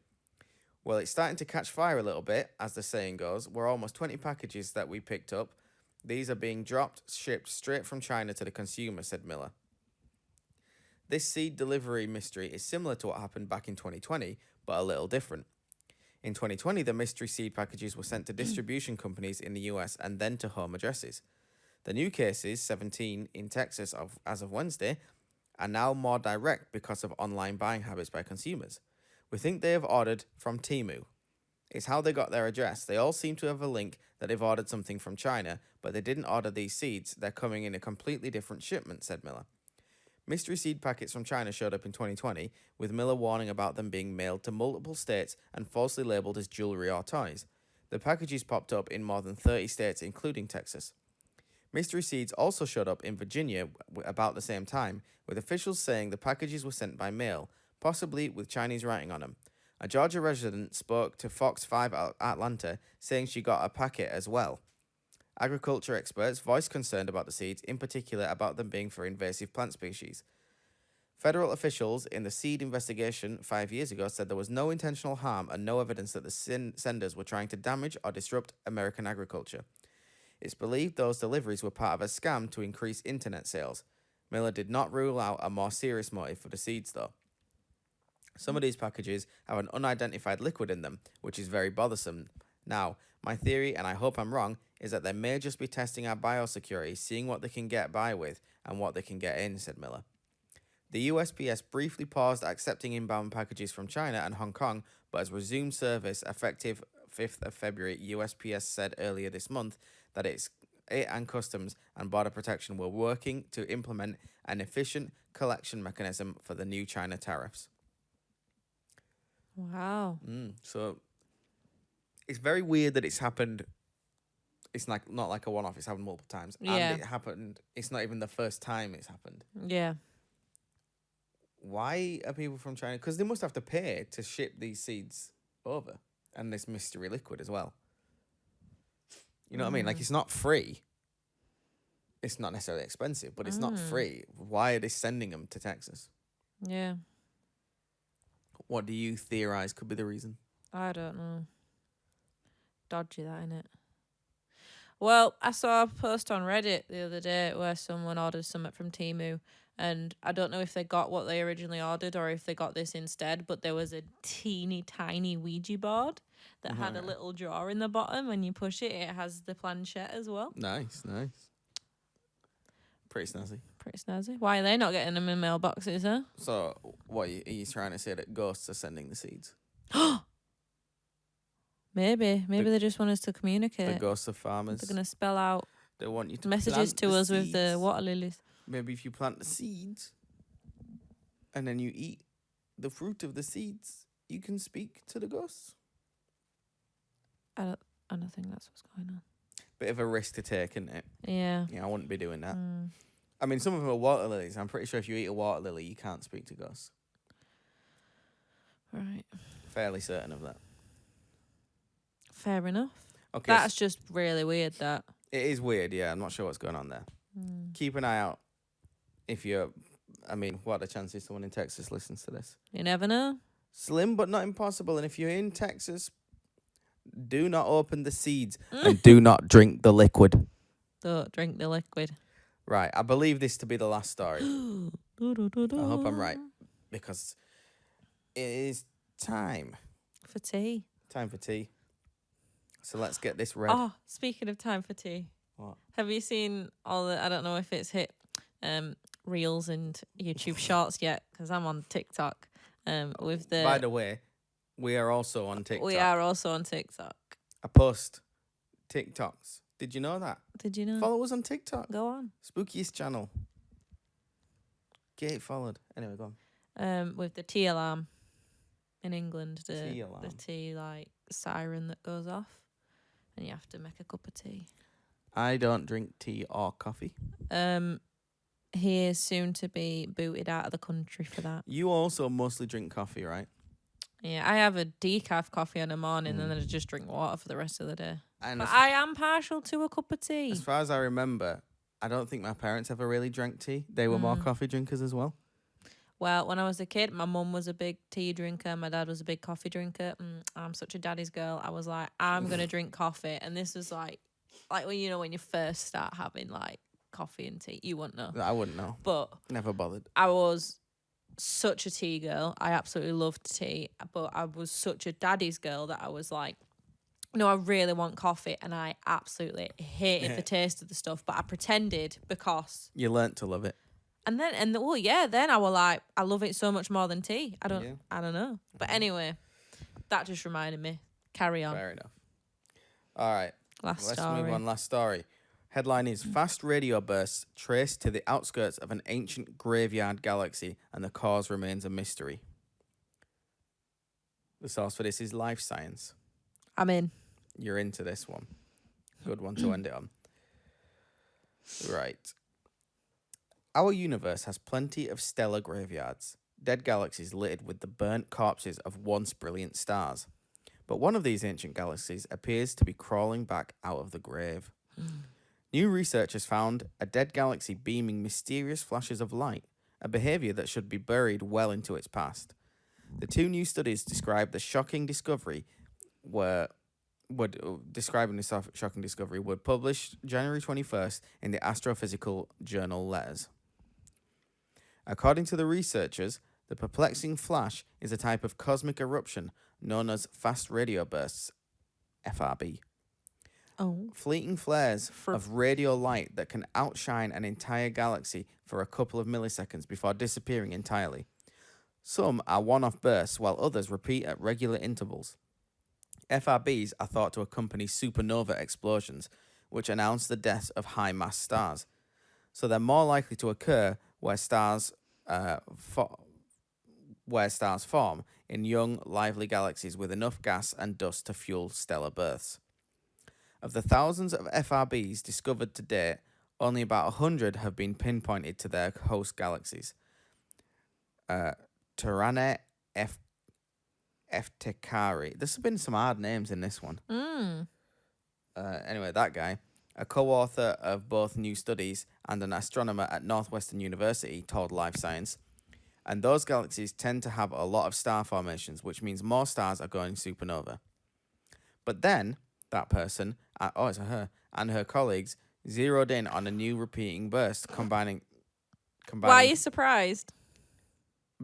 Well, it's starting to catch fire a little bit, as the saying goes. We're almost 20 packages that we picked up. These are being shipped straight from China to the consumer, said Miller. This seed delivery mystery is similar to what happened back in 2020, but a little different. In 2020, the mystery seed packages were sent to distribution companies in the US and then to home addresses. The new cases, 17 in Texas as of Wednesday, are now more direct because of online buying habits by consumers. We think they have ordered from Temu. It's how they got their address. They all seem to have a link that they've ordered something from China, but they didn't order these seeds. They're coming in a completely different shipment, said Miller. Mystery seed packets from China showed up in 2020, with Miller warning about them being mailed to multiple states and falsely labeled as jewelry or toys. The packages popped up in more than 30 states, including Texas. Mystery seeds also showed up in Virginia about the same time, with officials saying the packages were sent by mail, possibly with Chinese writing on them. A Georgia resident spoke to Fox 5 Atlanta, saying she got a packet as well. Agriculture experts voiced concern about the seeds, in particular about them being for invasive plant species. Federal officials in the seed investigation 5 years ago said there was no intentional harm and no evidence that the senders were trying to damage or disrupt American agriculture. It's believed those deliveries were part of a scam to increase internet sales. Miller did not rule out a more serious motive for the seeds, though. Some of these packages have an unidentified liquid in them, which is very bothersome. Now, my theory, and I hope I'm wrong, is that they may just be testing our biosecurity, seeing what they can get by with and what they can get in, said Miller. The USPS briefly paused accepting inbound packages from China and Hong Kong, but has resumed service effective 5th of February. USPS said earlier this month that it and Customs and Border Protection were working to implement an efficient collection mechanism for the new China tariffs. Wow. So it's very weird that it's happened. It's like not like a one-off. It's happened multiple times. Yeah. And it happened. It's not even the first time it's happened. Yeah. Why are people from China? Because they must have to pay to ship these seeds over, and this mystery liquid as well. You know what I mean? Like, it's not free. It's not necessarily expensive, but it's not free. Why are they sending them to Texas? Yeah. What do you theorize could be the reason? I don't know. Dodgy, that, innit? Well, I saw a post on Reddit the other day where someone ordered something from Temu, and I don't know if they got what they originally ordered or if they got this instead, but there was a teeny tiny Ouija board that had a little drawer in the bottom. When you push it, it has the planchette as well. Nice. Pretty snazzy. Pretty snazzy. Why are they not getting them in mailboxes, huh? So, what are you trying to say that ghosts are sending the seeds? Maybe they just want us to communicate. The ghosts of farmers. They're going to spell out They want you to messages plant to the us with the seeds. water lilies. Maybe if you plant the seeds and then you eat the fruit of the seeds, you can speak to the ghosts. I don't think that's what's going on. Bit of a risk to take, isn't it? Yeah. Yeah, I wouldn't be doing that. I mean, some of them are water lilies. I'm pretty sure if you eat a water lily, you can't speak to ghosts. Right. Fairly certain of that. Fair enough. Okay. That's just really weird, that. It is weird, yeah. I'm not sure what's going on there. Keep an eye out if you're... I mean, what are the chances someone in Texas listens to this? You never know. Slim, but not impossible. And if you're in Texas, do not open the seeds and do not drink the liquid. Don't drink the liquid. Right, I believe this to be the last story. I hope I'm right, because it is time. For tea. Time for tea. So let's get this read. Oh, speaking of time for tea. What? Have you seen all the, I don't know if it's hit Reels and YouTube Shorts yet, because I'm on TikTok. With the... By the way, we are also on TikTok. We are also on TikTok. I post TikToks. Did you know that? Did you know? Follow us on TikTok. Go on. Spookiest channel. Get it followed. Anyway, go on. With the tea alarm in England, Tea alarm. the tea like siren that goes off, and you have to make a cup of tea. I don't drink tea or coffee. He is soon to be booted out of the country for that. You also mostly drink coffee, right? Yeah, I have a decaf coffee in the morning and then I just drink water for the rest of the day. And But I am partial to a cup of tea. as far as I remember, I don't think my parents ever really drank tea. They were more coffee drinkers as well. Well, when I was a kid, my mum was a big tea drinker. My dad was a big coffee drinker. I'm such a daddy's girl. I was like, I'm going to drink coffee. And this was like when when you first start having like coffee and tea, you wouldn't know. I wouldn't know. But Never bothered. I was such a tea girl. I absolutely loved tea. But I was such a daddy's girl that I was like, no, I really want coffee. And I absolutely hated the taste of the stuff. But I pretended because... You learnt to love it. then I was like, I love it so much more than tea. I don't know. But anyway, that just reminded me. Carry on. Fair enough. All right. Let's move on. Last story. Headline is Fast Radio Bursts Traced to the Outskirts of an Ancient Graveyard Galaxy and the Cause Remains a Mystery. The source for this is Life Science. I'm in. You're into this one. Good one to end it on. Right. Our universe has plenty of stellar graveyards, dead galaxies littered with the burnt corpses of once brilliant stars. But one of these ancient galaxies appears to be crawling back out of the grave. New research has found a dead galaxy beaming mysterious flashes of light, a behavior that should be buried well into its past. The two new studies describe the shocking discovery were published January 21st in the Astrophysical Journal Letters. According to the researchers, the perplexing flash is a type of cosmic eruption known as fast radio bursts, FRB. Oh. Fleeting flares of radio light that can outshine an entire galaxy for a couple of milliseconds before disappearing entirely. Some are one-off bursts, while others repeat at regular intervals. FRBs are thought to accompany supernova explosions, which announce the death of high-mass stars. So they're more likely to occur where stars form in young, lively galaxies with enough gas and dust to fuel stellar births. Of the thousands of FRBs discovered to date, only about 100 have been pinpointed to their host galaxies. Terane Eftekari. There's been some hard names in this one. Anyway, that guy, a co-author of both new studies and an astronomer at Northwestern University, told Life Science, And those galaxies tend to have a lot of star formations, which means more stars are going supernova. But then, that person, it's a her, and her colleagues zeroed in on a new repeating burst, combining. Why are you surprised?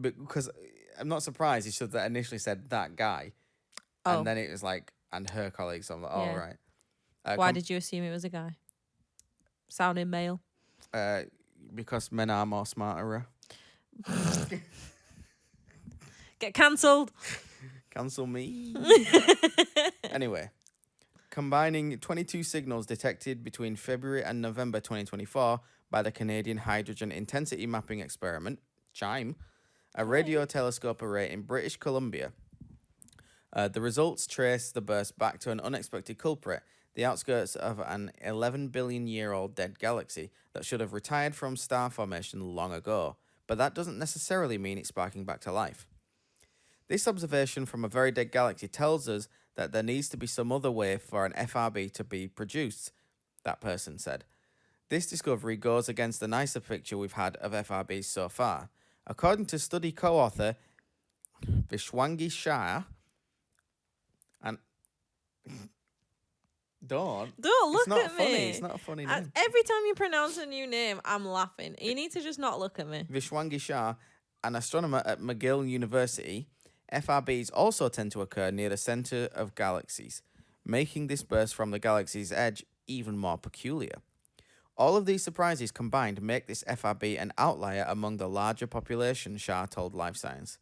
Because I'm not surprised. He should have initially said that guy, and then it was like, and her colleagues. So I'm like, Yeah. right. Why did you assume it was a guy? Sounding male. Because men are more smarter. Get cancelled. Cancel me. Anyway, combining 22 signals detected between February and November 2024 by the Canadian Hydrogen Intensity Mapping Experiment, CHIME, a radio telescope array in British Columbia. The results trace the burst back to an unexpected culprit, the outskirts of an 11 billion year old dead galaxy that should have retired from star formation long ago, but that doesn't necessarily mean it's sparking back to life. This observation from a very dead galaxy tells us that there needs to be some other way for an FRB to be produced, that person said. This discovery goes against the nicer picture we've had of FRBs so far. According to study co-author Vishwangi Shah, and don't look not at funny. me. It's not a funny name. Every time you pronounce a new name, I'm laughing. You need to just not look at me. Vishwangi Shah, an astronomer at McGill University, FRBs also tend to occur near the center of galaxies, making this burst from the galaxy's edge even more peculiar. All of these surprises combined make this FRB an outlier among the larger population, Shah told Life Science.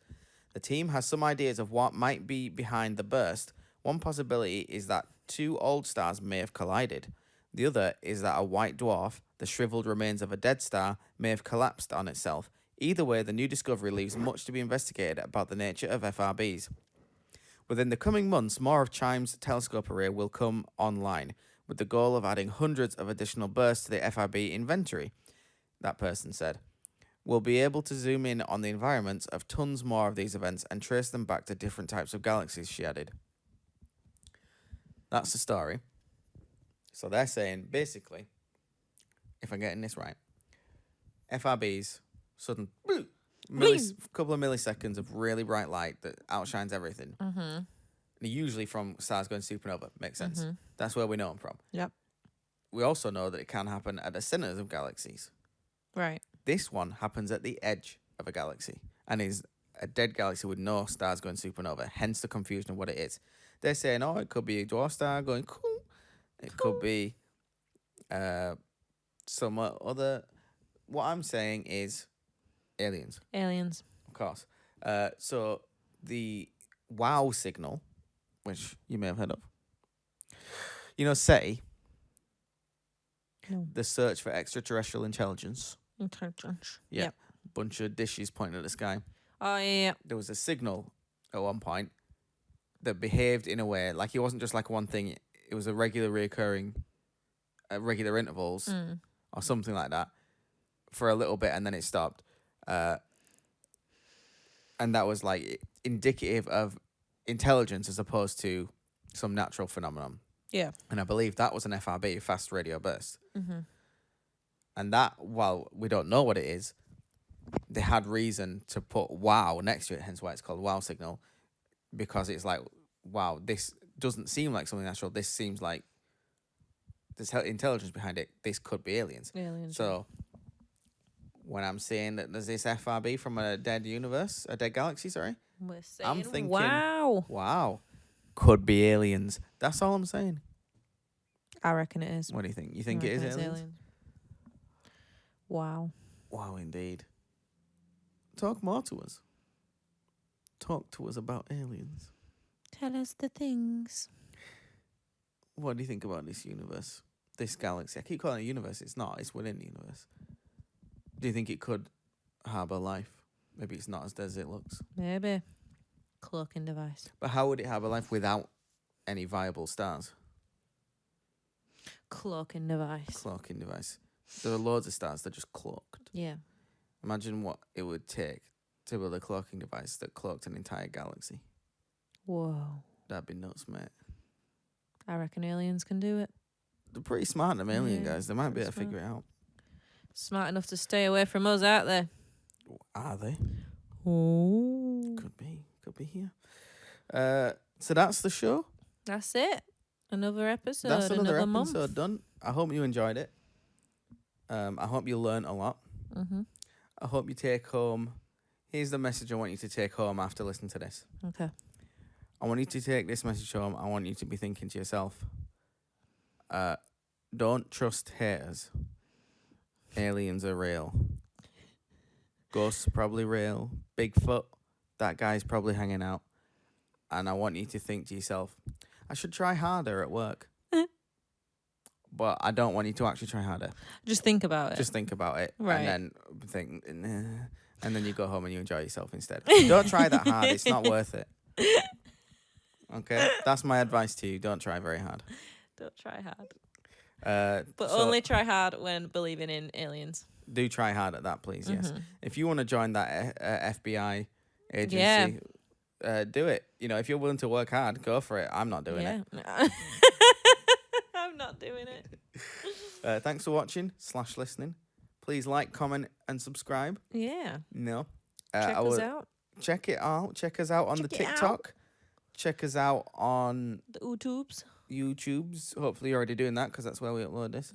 The team has some ideas of what might be behind the burst. One possibility is that two old stars may have collided. The other is that a white dwarf, the shriveled remains of a dead star, may have collapsed on itself. Either way, the new discovery leaves much to be investigated about the nature of FRBs. Within the coming months, more of CHIME's telescope array will come online, with the goal of adding hundreds of additional bursts to the FRB inventory, that person said. We'll be able to zoom in on the environments of tons more of these events and trace them back to different types of galaxies, she added. That's the story. So they're saying, basically, if I'm getting this right, FRBs, sudden couple of milliseconds of really bright light that outshines everything. Mm-hmm. Usually from stars going supernova. Makes sense. Mm-hmm. That's where we know them from. Yep. We also know that it can happen at the centers of galaxies. Right. This one happens at the edge of a galaxy and is a dead galaxy with no stars going supernova, hence the confusion of what it is. They're saying, it could be a dwarf star going cool. It could be some other... What I'm saying is aliens. Aliens. Of course. So the WOW signal, which you may have heard of. You know SETI? No. The search for extraterrestrial intelligence. Intelligence. Yeah. Yep. Bunch of dishes pointing at the sky. Oh, yeah. There was a signal at one point that behaved in a way like it wasn't just like one thing. It was a regular reoccurring at regular intervals or something like that for a little bit, and then it stopped. And that was like indicative of intelligence as opposed to some natural phenomenon. Yeah. And I believe that was an FRB, fast radio burst. Mm-hmm. And that, while we don't know what it is, they had reason to put wow next to it, hence why it's called wow signal, because it's like, wow, this doesn't seem like something natural. This seems like there's intelligence behind it. This could be aliens. So when I'm saying that there's this FRB from a dead universe, a dead galaxy, sorry, we're saying, I'm thinking, wow, could be aliens. That's all I'm saying. I reckon it is. What do you think? You think it is aliens? Wow. Wow, indeed. Talk more to us. Talk to us about aliens. Tell us the things. What do you think about this universe? This galaxy? I keep calling it a universe. It's not. It's within the universe. Do you think it could harbour life? Maybe it's not as dead as it looks. Maybe. Cloaking device. But how would it harbour life without any viable stars? Cloaking device. Cloaking device. There are loads of stars that are just cloaked. Yeah. Imagine what it would take to build a cloaking device that cloaked an entire galaxy. Whoa. That'd be nuts, mate. I reckon aliens can do it. They're pretty smart, them alien guys. They might be able to figure it out. Smart enough to stay away from us, aren't they? Are they? Oh. Could be here. So that's the show. That's it. Another episode. That's another month. episode done. I hope you enjoyed it. I hope you learned a lot. Mm-hmm. I hope you take home. Here's the message I want you to take home after listening to this. Okay. I want you to take this message home. I want you to be thinking to yourself, don't trust haters. Aliens are real. Ghosts are probably real. Bigfoot, that guy's probably hanging out. And I want you to think to yourself, I should try harder at work. But I don't want you to actually try harder. Just think about it. Just think about it. Right. And then think, and then you go home and you enjoy yourself instead. Don't try that hard. It's not worth it. Okay? That's my advice to you. Don't try very hard. Don't try hard. But so only try hard when believing in aliens. do try hard at that, please. Yes. If you want to join that FBI agency, do it. You know, if you're willing to work hard, go for it. I'm not doing it. I'm not doing it. Thanks for watching / listening. Please like, comment, and subscribe. Yeah. No. Check us out. Check it out. Check us out on the TikTok. Check us out on the YouTubes. Hopefully you're already doing that because that's where we upload this.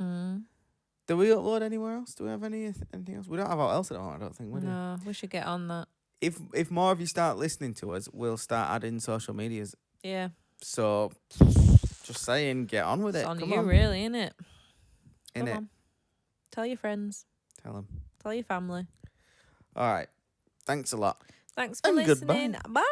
Do we upload anywhere else? Do we have anything else? We don't have what else at all, I don't think. No, we should get on that. If more of you start listening to us, we'll start adding social medias. Yeah. So, just saying, get on with it. It's on Come you, on. really, innit? In it. On. Tell your friends. Tell them. Tell your family. All right. Thanks a lot. Thanks for And listening. goodbye. Bye.